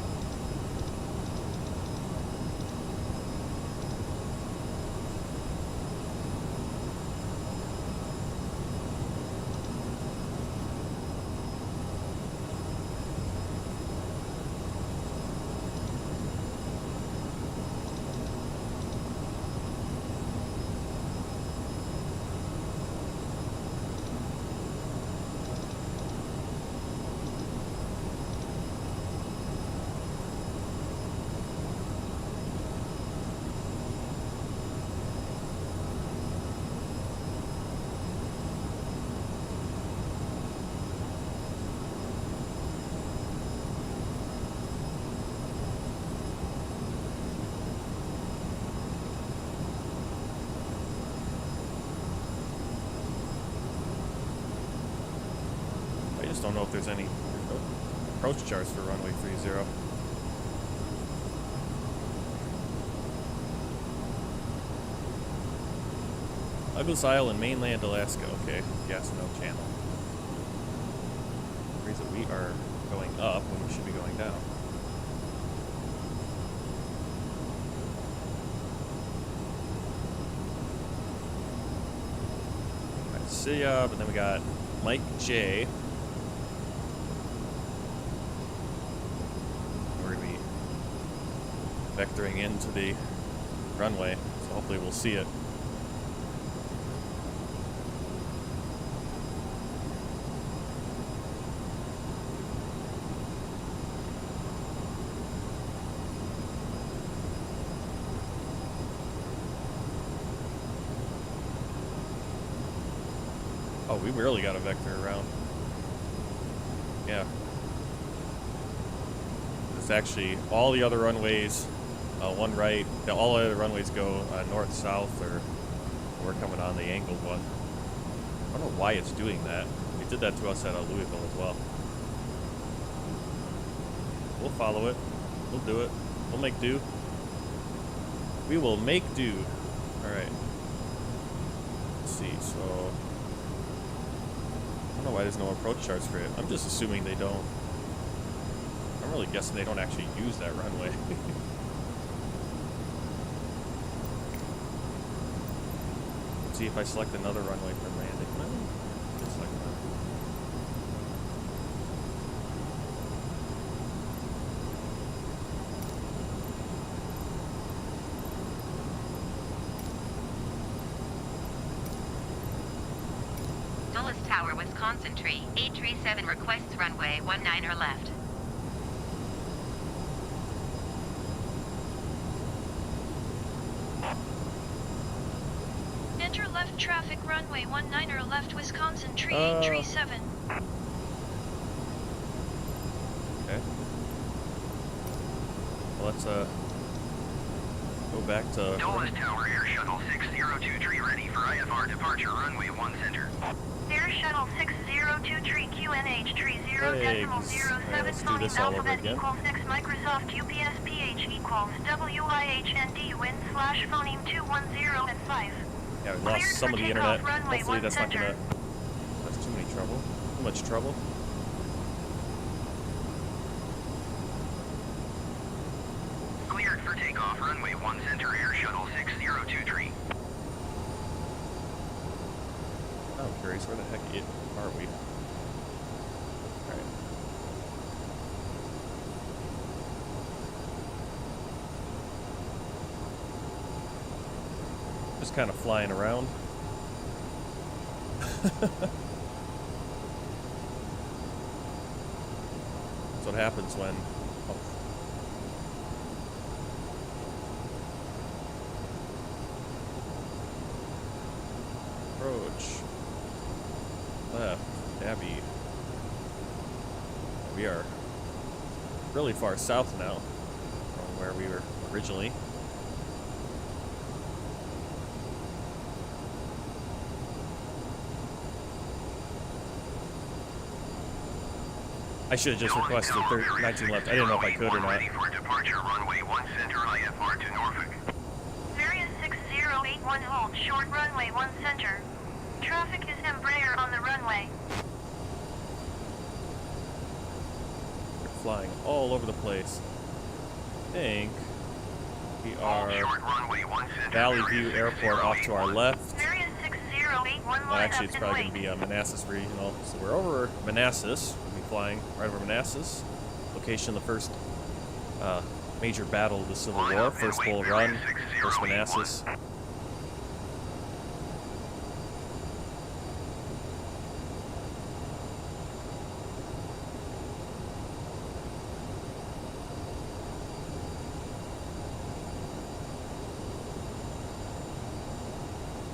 I just don't know if there's no approach charts for runway 30. Douglas Isle in mainland Alaska. Okay, yes, no channel. Reason we are going up when we should be going down. Alright, see ya, but then we got Mike J. We're gonna be vectoring into the runway, so hopefully we'll see it. Oh, we really got a vector around. Yeah. It's actually all the other runways, one right, all the other runways go north-south, or we're coming on the angled one. I don't know why it's doing that. It did that to us at Louisville as well. We'll follow it. We'll do it. We'll make do. We will make do. Alright. Let's see, so I don't know why there's no approach charts for it. I'm just assuming they don't. I'm really guessing they don't actually use that runway. See if I select another runway for landing. No, just like that. Dulles Tower, Wisconsin tree 837 requests runway 19 left. Enter left traffic runway 19 left Wisconsin tree 837. Okay. Well, let's go back to Dulles Tower Air Shuttle 602 ready for IFR departure runway 1 center. Air Shuttle 602 QNH 30 decimal 07 let's do phone this all over alphabet again. equals 6 Microsoft UPS PH equals WIHND wind slash phoneme 210 and 5. Yeah, we lost some of the internet. Hopefully that's not gonna. That's too many trouble. Too much trouble. Cleared for takeoff runway 1 center Air Shuttle 602 I'm curious, where the heck are we? Alright. Just kind of flying around. That's what happens when... Approach. Left. Abby. We are really far south now from where we were originally. I should have just requested 19 left. I didn't know if I could or not. For departure, runway 1 center, IFR to Norfolk. Various 6081 hold, short runway 1 center. Traffic is Embraer on the runway. We're flying all over the place. I think we are Valley View Airport off to our left. Various 6081 Well, actually, it's probably going to be Manassas Regional. So we're over Manassas. We'll be flying right over Manassas. Location of the first major battle of the Civil War. First Bull Run, first Manassas.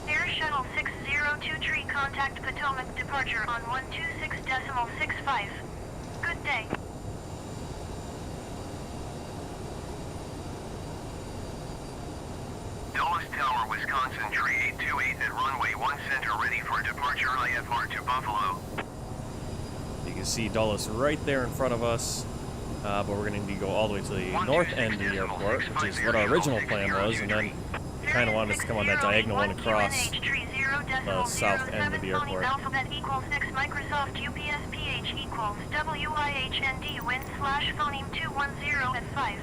Air Shuttle 602 Tree contact Potomac departure on 126.65. Good day. Dulles Tower, Wisconsin, tree 828 at runway 1 center, ready for departure, IFR to Buffalo. You can see Dulles right there in front of us. But we're going to need to go all the way to the north end of the airport, which is what our original plan was, and then we kind of wanted us to come on that diagonal one across the south end of the airport. Alphabet equals X Microsoft UPS PH equals WIHND wind slash phoneme 210 at 5.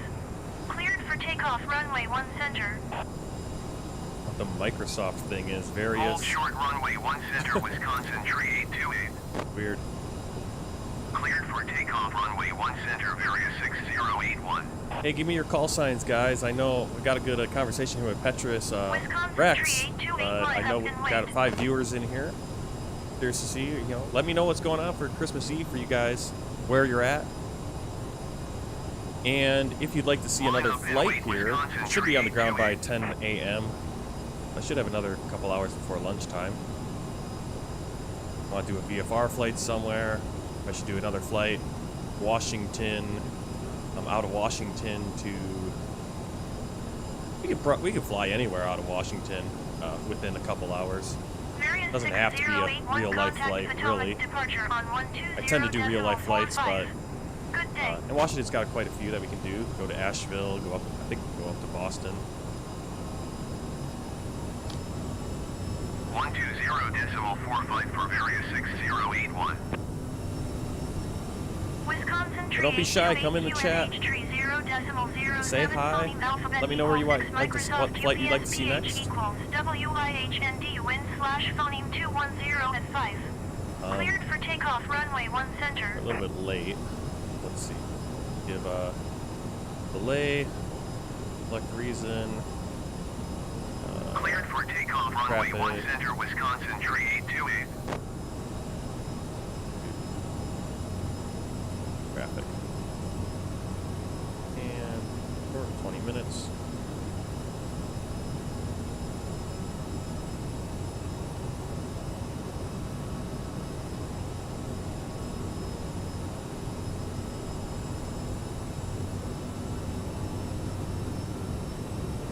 Cleared for takeoff runway 1 center. What the Microsoft thing is, Hold various short runway 1 center, Wisconsin, tree 828. weird. Cleared for takeoff runway 1 center, various 6081. Hey, give me your call signs, guys. I know we got a good conversation here with Petrus Rex. I know we've got 5 viewers in here. Curious to see, let me know what's going on for Christmas Eve for you guys, where you're at. And if you'd like to see another flight here, it should be on the ground by 10 a.m. I should have another couple hours before lunchtime. Want to do a VFR flight somewhere. I should do another flight. Washington. I'm out of Washington to... We could fly anywhere out of Washington within a couple hours. Doesn't have to be a real-life flight, really. I tend to do real-life flights, but... and Washington's got quite a few that we can do. Go to Asheville, go up... I think go up to Boston. 120.45 for various 6081. So don't be shy, come in the chat. Say hi. Let me know where you want, what flight you'd like to see next. WIHND wind slash phoneme 210 at 5. Cleared for takeoff runway 1 center. A little bit late. Let's see. Give delay. Select reason. Cleared for takeoff runway 1 center, Wisconsin, tree 828. Traffic. And for 20 minutes.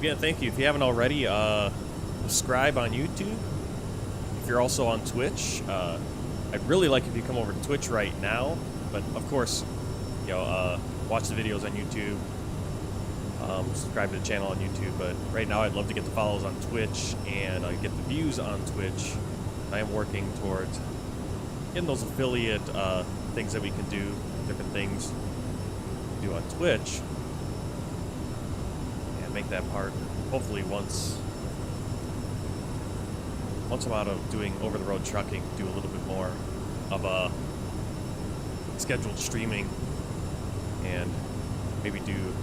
Yeah, thank you. If you haven't already, subscribe on YouTube. If you're also on Twitch, I'd really like if you come over to Twitch right now. But of course, watch the videos on YouTube. Subscribe to the channel on YouTube. But right now, I'd love to get the follows on Twitch and get the views on Twitch. I am working towards getting those affiliate things that we can do, different things we do on Twitch. Make that part hopefully once I'm out of doing over-the-road trucking, do a little bit more of a scheduled streaming and maybe do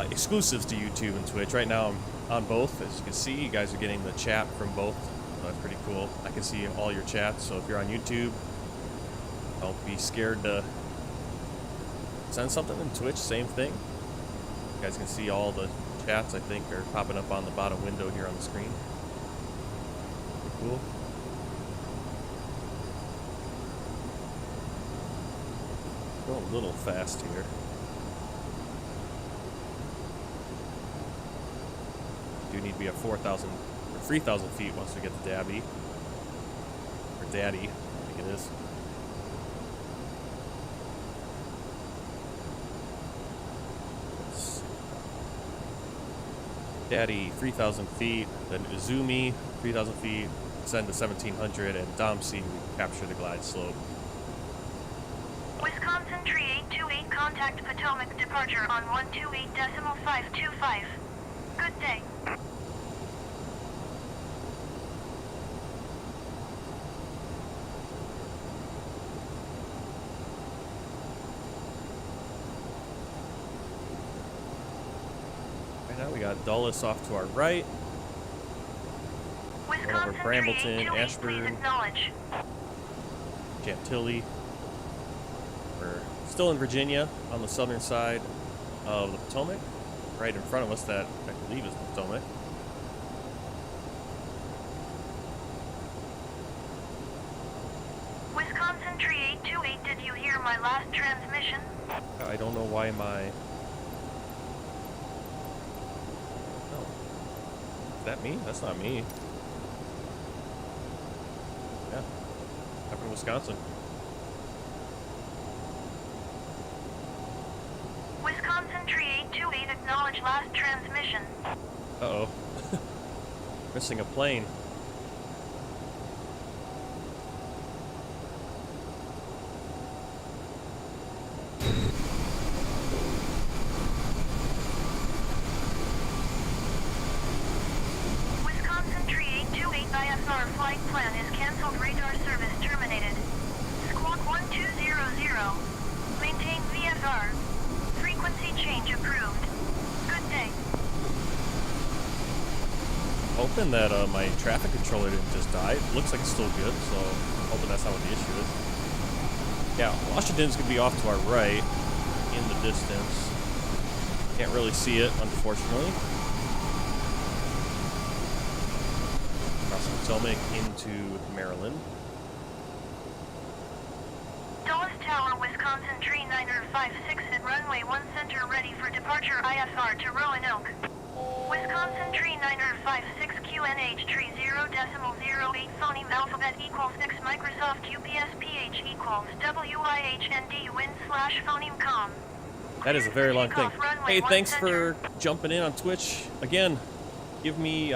exclusives to YouTube and Twitch. Right now I'm on both. As you can see, you guys are getting the chat from both. That's pretty cool. I can see all your chats, so if you're on YouTube, don't be scared to send something. In Twitch, same thing. You guys can see all the chats, I think, are popping up on the bottom window here on the screen. Pretty cool. Going a little fast here. Do need to be at 4,000 or 3,000 feet once we get to Daddy. Or Daddy, I think it is. Let's see. Daddy, 3,000 feet. Then Izumi, 3,000 feet. Ascend to 1,700. And Domsey, we capture the glide slope. Wisconsin Tree 828, contact Potomac, departure on 128.525. Good day. Right now we got Dulles off to our right. Wisconsin Over Brambleton, 382, Ashburn, please acknowledge. Chantilly. We're still in Virginia on the southern side of the Potomac. Right in front of us, that I believe is the Potomac. Wisconsin Tree 828, did you hear my last transmission? I don't know why my... Oh. Is that me? That's not me. Yeah. Up in Wisconsin. Wisconsin Tree 828, acknowledge last transmission. Uh-oh. Missing a plane. Wisconsin Tree 828, ISR flight plan is canceled, radar service terminated. Squawk 1200. Maintain VFR. Frequency change approved. Good day. Hoping that my traffic controller didn't just die. It looks like it's still good, so hoping that's not what the issue is. Yeah, Washington's going to be off to our right in the distance. Can't really see it, unfortunately. Across the Potomac into Maryland. Dulles Tower, Wisconsin Tree 956 at runway 1 center, ready for departure IFR to Roanoke. Wisconsin Tree 956 QNH Tree 0.08 phoneme alphabet equals 6 Microsoft UPS PH equals WIHND wind / phoneme com. That is a very long thing. Hey, thanks center. for jumping in on Twitch. Again, give me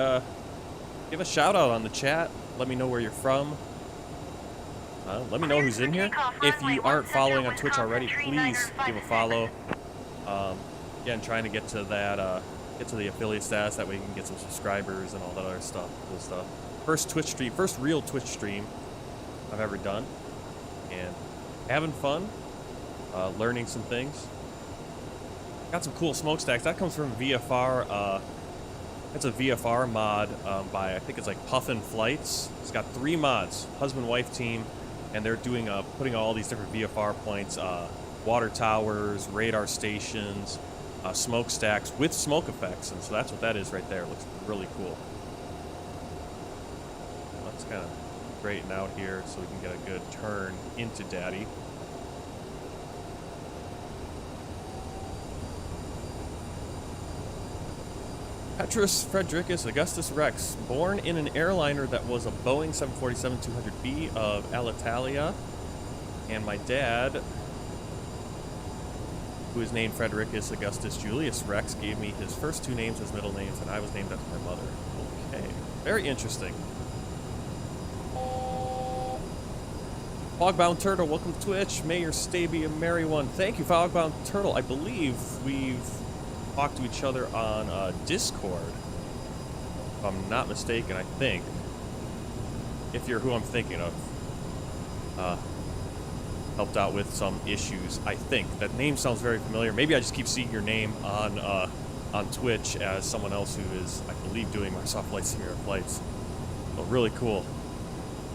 give a shout out on the chat. Let me know where you're from. Let me know who's in here. If you aren't following on Twitch already, please give a follow. Again, trying to get to that, get to the affiliate status. That way you can get some subscribers and all that other stuff, cool stuff. First Twitch stream, first real Twitch stream I've ever done, and having fun, learning some things. Got some cool smokestacks. That comes from VFR. It's a VFR mod by, I think it's like Puffin Flights. It's got 3 mods, husband-wife team, and they're doing putting all these different VFR points, water towers, radar stations, smokestacks with smoke effects, and so that's what that is right there. It looks really cool. Let's kind of straighten out here so we can get a good turn into Daddy. Petrus Fredricus Augustus Rex, born in an airliner that was a Boeing 747-200B of Alitalia, and my dad, who is named Fredricus Augustus Julius Rex, gave me his first 2 names as middle names, and I was named after my mother. Okay, very interesting. Fogbound Turtle, welcome to Twitch. May your stay be a merry one. Thank you, Fogbound Turtle. I believe we've talk to each other on Discord, if I'm not mistaken. I think, if you're who I'm thinking of, helped out with some issues. I think that name sounds very familiar. Maybe I just keep seeing your name on on Twitch as someone else who is, I believe, doing Microsoft Flight Simulator flights. So really cool.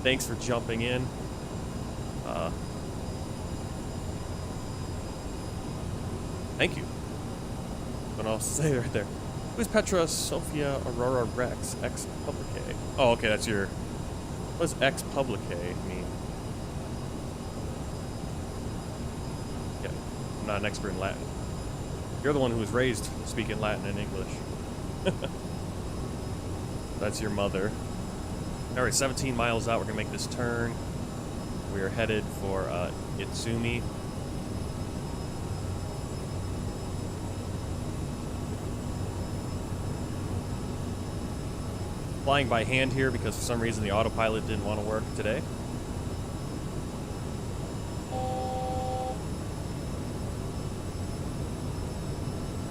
Thanks for jumping in. Thank you. What else to say right there? Who's Petra Sophia Aurora Rex ex publique? Oh, okay, that's your. What does ex publique mean? Yeah, I'm not an expert in Latin. You're the one who was raised speaking Latin and English. That's your mother. Alright, 17 miles out, we're gonna make this turn. We are headed for Itsumi. Flying by hand here because for some reason the autopilot didn't want to work today.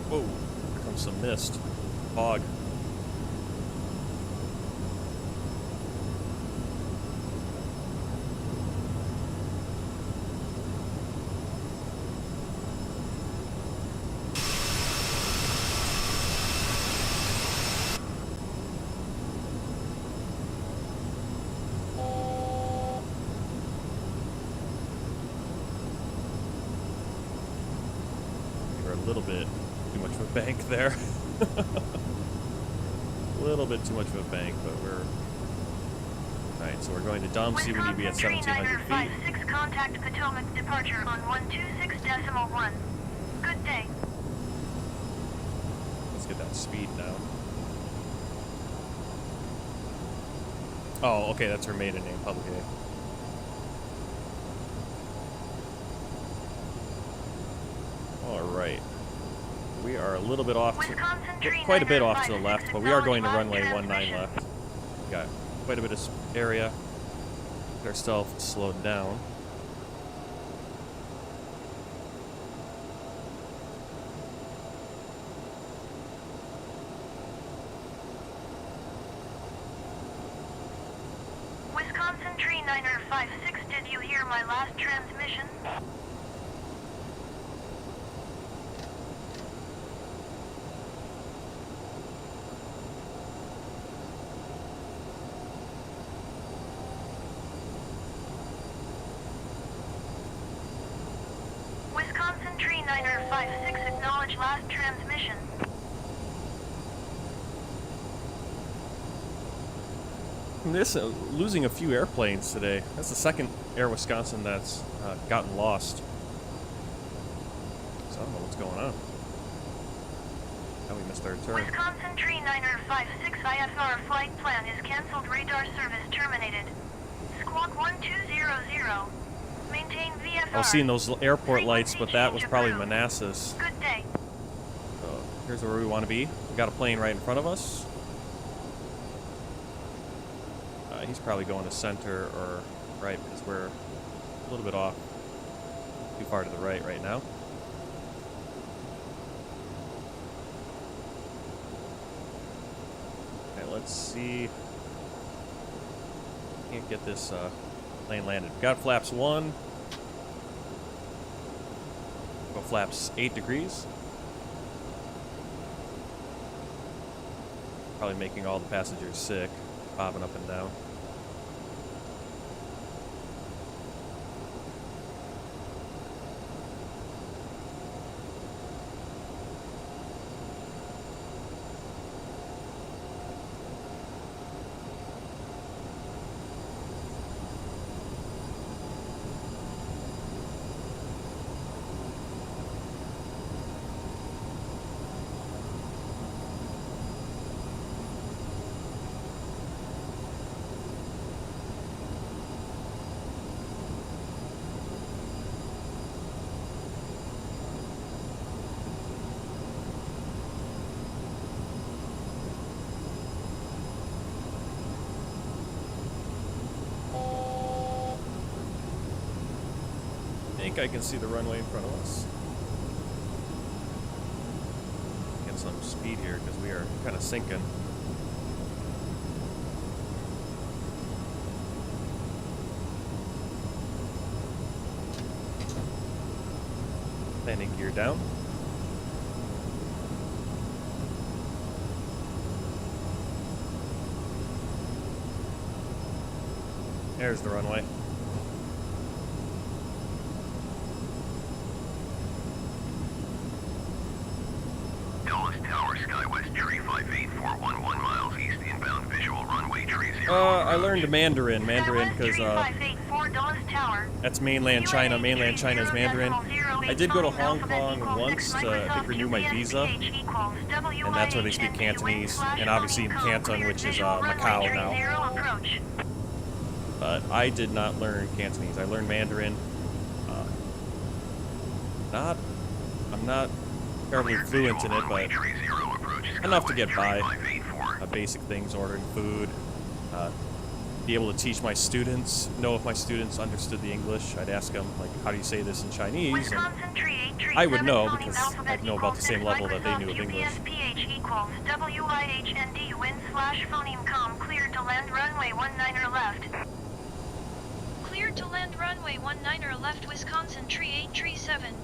Whoa, here comes some mist. Fog. A little bit too much of a bank there. A little bit too much of a bank, but we're... Alright, so we're going to dump, see we need to be at 1,700 feet. 56 contact Potomac departure on 126.1. Good day. Let's get that speed down. Oh, okay, that's her maiden name, public A. Alright. We are a little bit off to, quite a bit off to the left, but we are going to runway 19 left. We got quite a bit of area. Get ourselves slowed down. Wisconsin Tree Niner 56, did you hear my last transmission? Wisconsin Tree Niner 56, acknowledge last transmission. This losing a few airplanes today. That's the second Air Wisconsin that's gotten lost. So I don't know what's going on. How we missed our turn. Wisconsin Tree Niner 56 IFR flight plan is canceled. Radar service terminated. Squawk 1200. Maintain VFR. I was seeing those airport lights, but that was probably Manassas. Good day. So here's where we want to be. We got a plane right in front of us. He's probably going to center or right because we're a little bit off. Too far to the right now. Okay, let's see. Can't get this plane landed. Got flaps 1. Go flaps 8 degrees. Probably making all the passengers sick, bobbing up and down. I think I can see the runway in front of us. Get some speed here because we are kind of sinking. Landing gear down. There's the runway. Dallas Tower, SkyWest Tree 58411 miles east, inbound visual runway Tree 0. I learned Mandarin because that's mainland China. Mainland China is Mandarin. I did go to Hong Kong once to, I think, renew my visa, and that's where they speak Cantonese, and obviously in Canton, which is Macau now. But I did not learn Cantonese. I learned Mandarin. I'm not terribly fluent in it, but enough to get by. Basic things, ordering food, be able to teach my students, know if my students understood the English. I'd ask them, like, how do you say this in Chinese? And I would know because I'd know about the same level that they knew of English. Cleared to land runway 19er left. Cleared to land runway 19er left, Wisconsin Tree 837.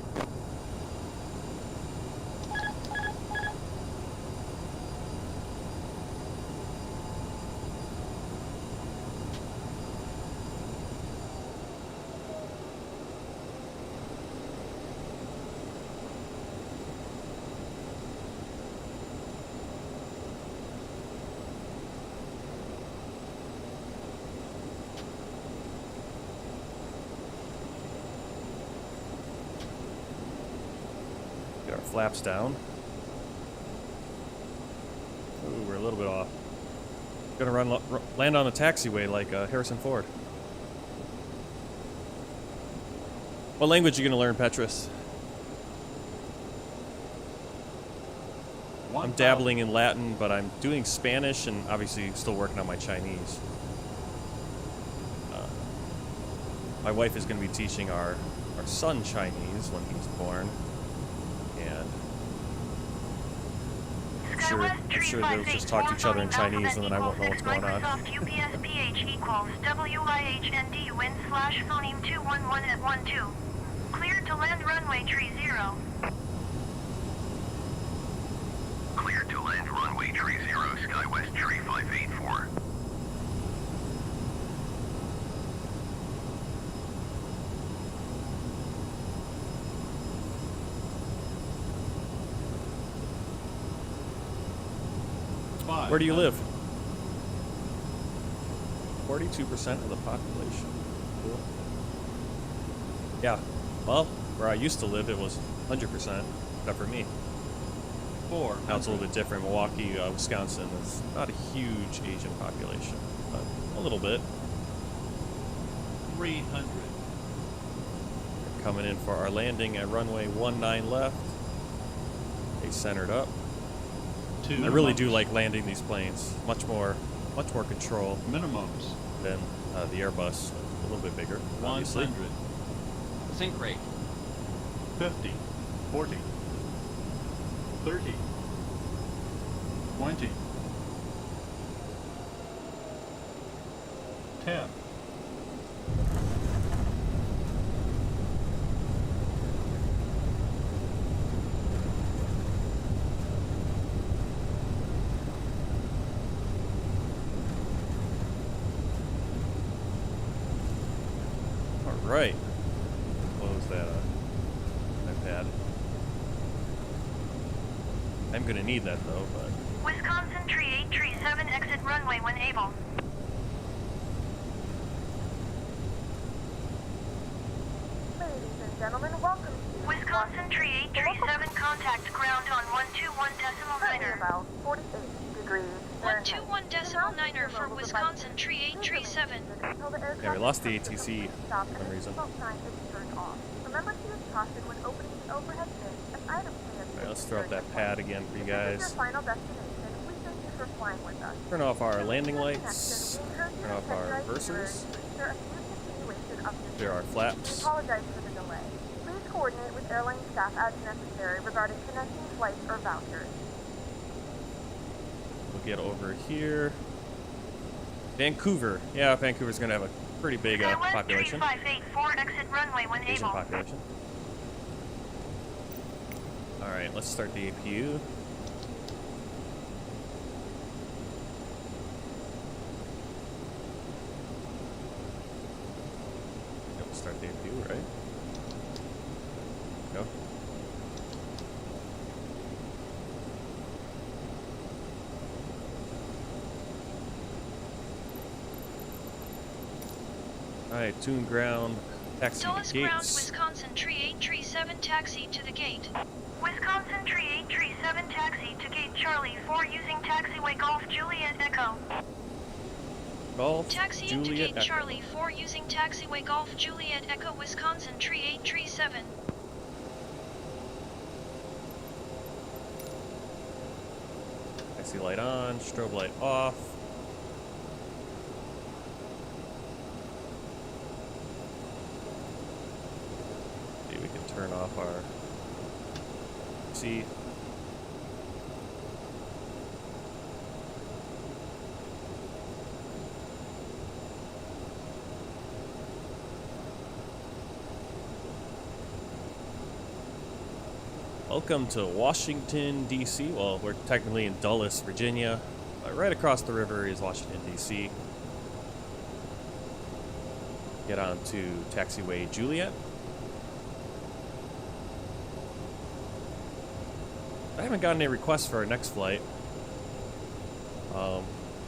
Get our flaps down. Ooh, we're a little bit off. Gonna land on the taxiway like Harrison Ford. What language are you gonna learn, Petrus? I'm dabbling in Latin, but I'm doing Spanish and obviously still working on my Chinese. My wife is gonna be teaching our son Chinese when he's born. And I'm sure they'll just talk to each other in Chinese and then I won't know what's going on. UPSPH equals WIHND wind / phoneme 211 at 12. Cleared to land runway Tree 0. Cleared to land runway Tree 0, SkyWest Tree 584. Where do you live? 42% of the population. Cool. Yeah. Well, where I used to live, it was 100%, except for me. Now it's a little bit different. Milwaukee, Wisconsin is not a huge Asian population, but a little bit. 300. Coming in for our landing at runway 19 left. They centered up. I really do like landing these planes. Much more control. Minimums. Than the Airbus. A little bit bigger, obviously. 100. Sink rate. 50. 40. 30. 20. 10. Right. Close that iPad. I'm gonna need that though, but Wisconsin Tree 837 exit runway when able. Ladies and gentlemen, welcome to Wisconsin Tree 837 contact ground on 121.9er. About 48 degrees. 121.9er for Wisconsin Tree 837. yeah, we lost the ATC for some reason. Remember to use caution when opening the overhead bin as items may have Alright, let's throw up that pad again for you guys. Your final destination, we thank you for flying with us. Turn off our landing lights. Turn off our reversers. There are flaps. We apologize for the delay. Please coordinate with airline staff as necessary regarding connecting flights or vouchers. We'll get over here. Vancouver. Yeah, Vancouver's gonna have a pretty big population. 584 exit runway when Asian able. population. Alright, let's start the APU. Alright, tune ground, taxi Dulles to Ground, gates. Wisconsin, tree 837, taxi to the gate. Wisconsin, tree 837, taxi to gate Charlie 4 using taxiway Golf Juliet Echo. Golf, Taxi Juliet, to gate Echo. Charlie 4 using taxiway Golf Juliet Echo, Wisconsin, tree 837. Taxi light on, strobe light off. See, we can turn off our seat. Welcome to Washington, D.C. Well, we're technically in Dulles, Virginia. Right across the river is Washington, D.C. Get on to taxiway Juliet. I haven't gotten any requests for our next flight. I'm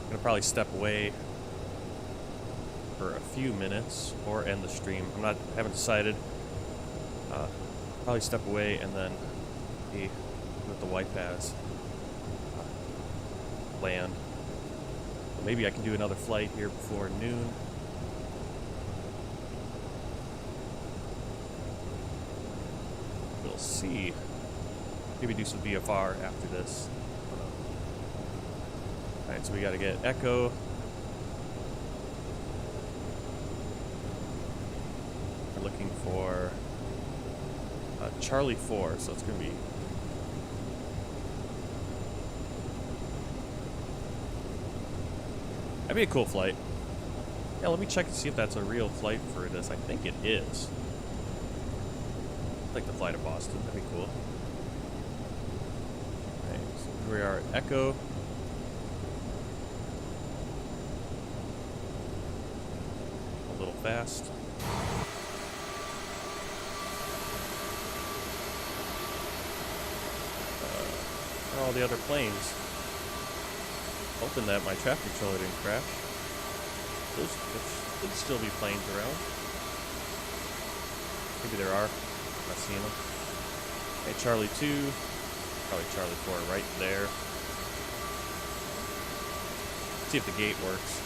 gonna probably step away for a few minutes or end the stream. I haven't decided. Probably step away and then see what the wife has planned. Maybe I can do another flight here before noon. We'll see. Maybe do some VFR after this. Alright, so we gotta get Echo. We're looking for Charlie 4, so it's gonna be that'd be a cool flight. Yeah, let me check to see if that's a real flight for this. I think it is. I'd like to fly to Boston. That'd be cool. Alright, so here we are at Echo. A little fast. Where are all the other planes? Hoping that my traffic controller didn't crash. There should still be planes around. Maybe there are. I'm not seeing them. Hey, Charlie 2. Probably Charlie 4 right there. See if the gate works.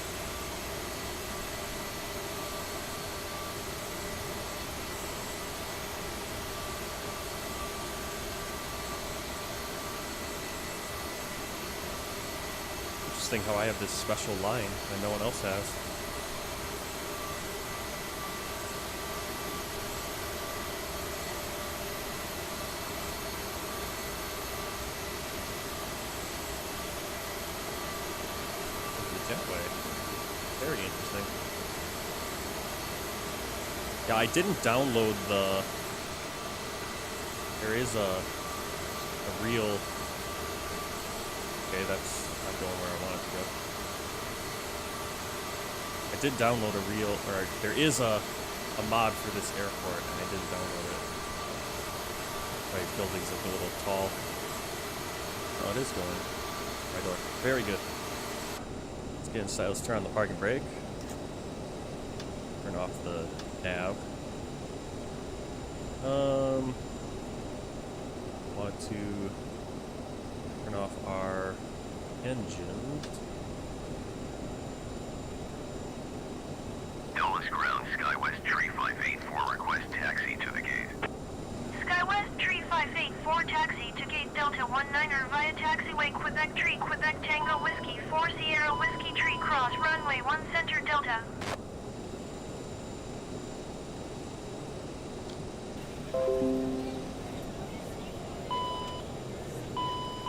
Interesting how I have this special line that no one else has. That way. Very interesting. Yeah, I didn't download the... There is a real... Okay, that's not going where I want it to go. I did download a real... Or there is a mod for this airport, and I didn't download it. My building's like a little tall. Oh, it is going. Right door. Very good. Get inside. Let's turn on the parking brake. Turn off the nav. Want to turn off our engine. Dulles Ground, SkyWest Tree 584, request taxi to the gate. SkyWest Tree 584, taxi to gate Delta 19er via taxiway Quebec Tree, Quebec Tango Whiskey 4 Sierra Whiskey Tree Cross runway 1 Center Delta.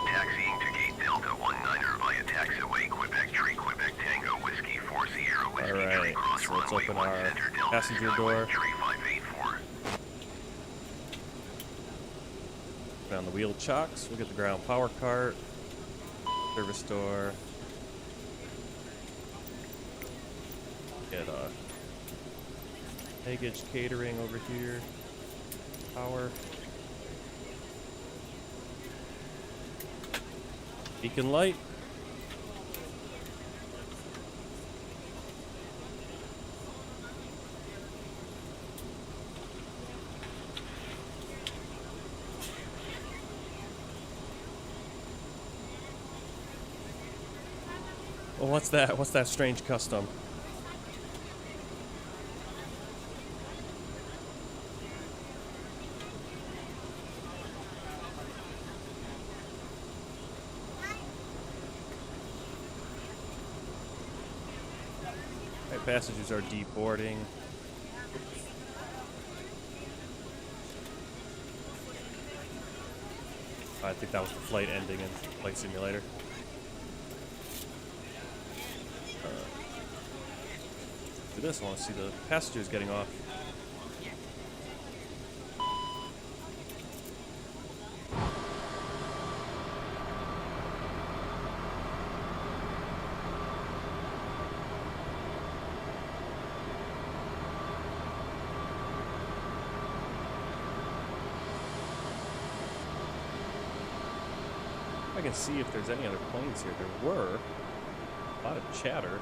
Taxiing to gate Delta 19er via taxiway Quebec Tree, Quebec Tango Whiskey 4 Sierra Whiskey Tree Alright, Cross so let's runway open 1 our Center Delta, passenger SkyWest door. Tree 584. Put on the wheel chocks. We'll get the ground power cart. Service door. Get baggage catering over here. Power. Beacon light. Well, what's that? What's that strange custom? Alright, passengers are deboarding. I think that was the flight ending in Flight Simulator. Do this. I want to see the passengers getting off. I can see if there's any other planes here. There were a lot of chatter.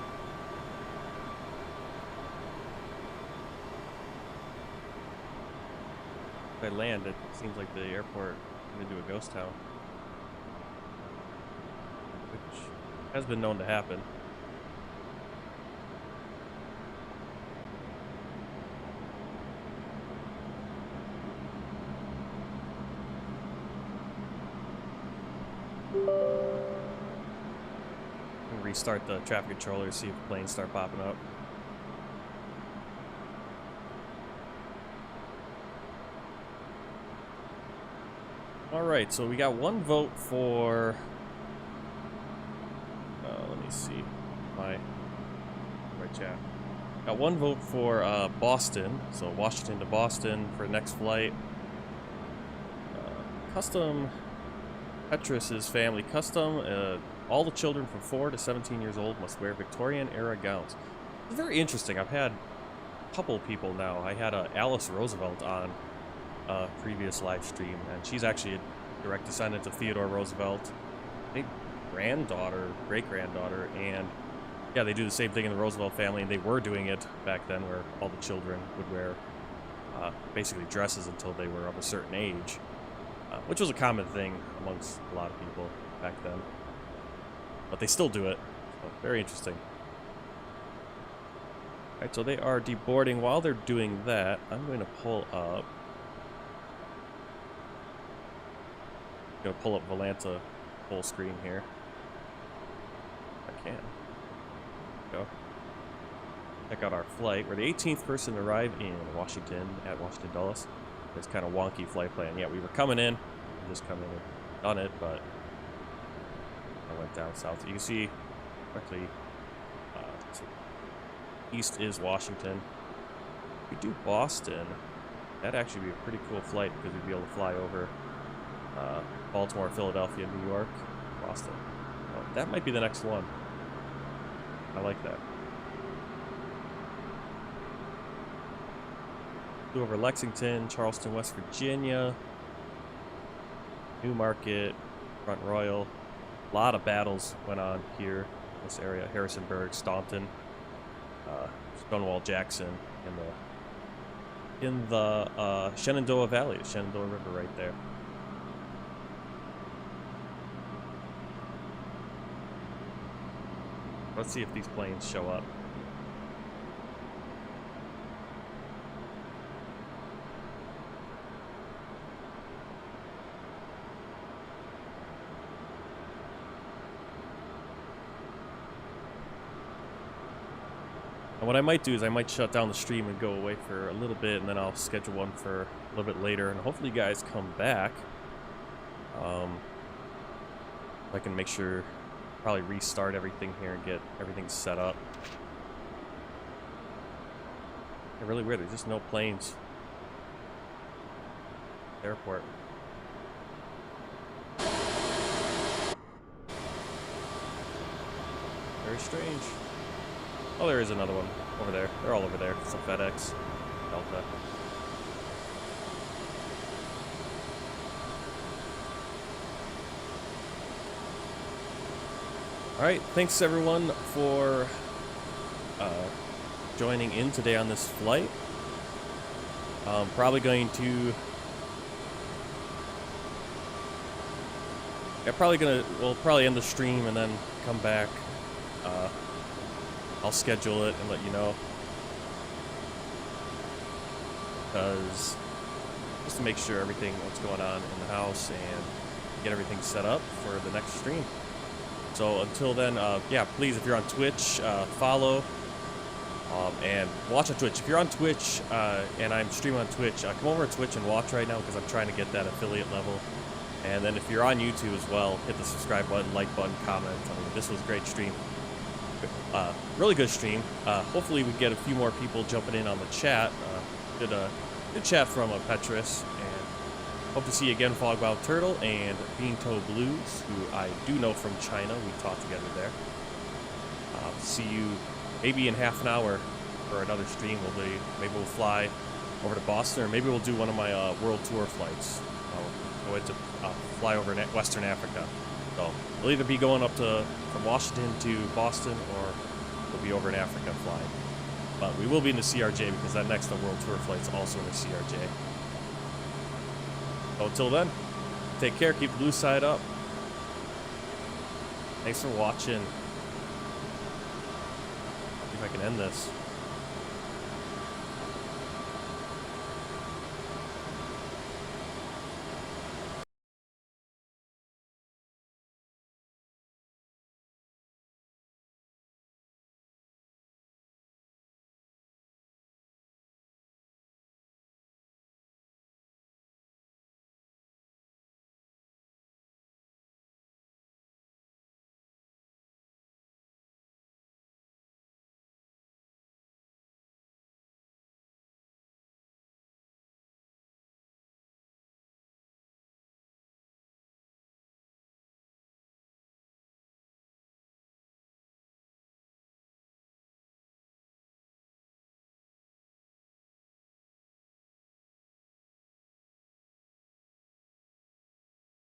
If I land, it seems like the airport turned into a ghost town, which has been known to happen. Restart the traffic controller, see if planes start popping up. Alright, so we got one vote for... let me see. My chat. Got one vote for Boston, so Washington to Boston for next flight. Custom Petrus's family custom. All the children from 4 to 17 years old must wear Victorian-era gowns. It's very interesting. I've had a couple people now. I had Alice Roosevelt on a previous live stream, and she's actually a direct descendant of Theodore Roosevelt. I think granddaughter, great-granddaughter, and yeah, they do the same thing in the Roosevelt family, and they were doing it back then where all the children would wear basically dresses until they were of a certain age, which was a common thing amongst a lot of people back then. But they still do it. So, very interesting. Alright, so they are deboarding. While they're doing that, I'm going to pull up. I'm going to pull up Volanta full screen here. If I can. Go. Check out our flight. We're the 18th person to arrive in Washington at Washington Dulles. It's kind of wonky flight plan. Yeah, we were coming in. We just come in and done it, but I went down south. You can see quickly, east is Washington. If we do Boston, that'd actually be a pretty cool flight because we'd be able to fly over Baltimore, Philadelphia, New York, Boston. Oh, that might be the next one. I like that. Do over Lexington, Charleston, West Virginia, Newmarket, Front Royal. A lot of battles went on here in this area. Harrisonburg, Staunton, Stonewall Jackson, in the Shenandoah Valley, the Shenandoah River right there. Let's see if these planes show up. And what I might do is I might shut down the stream and go away for a little bit, and then I'll schedule one for a little bit later, and hopefully you guys come back. I can make sure, probably restart everything here and get everything set up. They're really weird. There's just no planes. Airport. Very strange. Oh, there is another one over there. They're all over there. It's a FedEx, Delta. All right, thanks everyone for joining in today on this flight. Probably going to. Yeah, we'll probably end the stream and then come back. I'll schedule it and let you know. Because just to make sure everything what's going on in the house and get everything set up for the next stream. So until then, yeah, please, if you're on Twitch, follow and watch on Twitch. If you're on Twitch and I'm streaming on Twitch, come over to Twitch and watch right now because I'm trying to get that affiliate level. And then if you're on YouTube as well, hit the subscribe button, like button, comment. I mean, this was a great stream. Really good stream. Hopefully we get a few more people jumping in on the chat. Did a good chat from Petrus, and hope to see you again, Fogbound Turtle and Beantoe Blues, who I do know from China. We talked together there. See you maybe in half an hour for another stream. Maybe we'll fly over to Boston, or maybe we'll do one of my world tour flights. Go into fly over Western Africa. So we'll either be going up from Washington to Boston, or we'll be over in Africa flying. But we will be in the CRJ because that next world tour flight's also in the CRJ. So until then, take care, keep the blue side up. Thanks for watching. See if I can end this.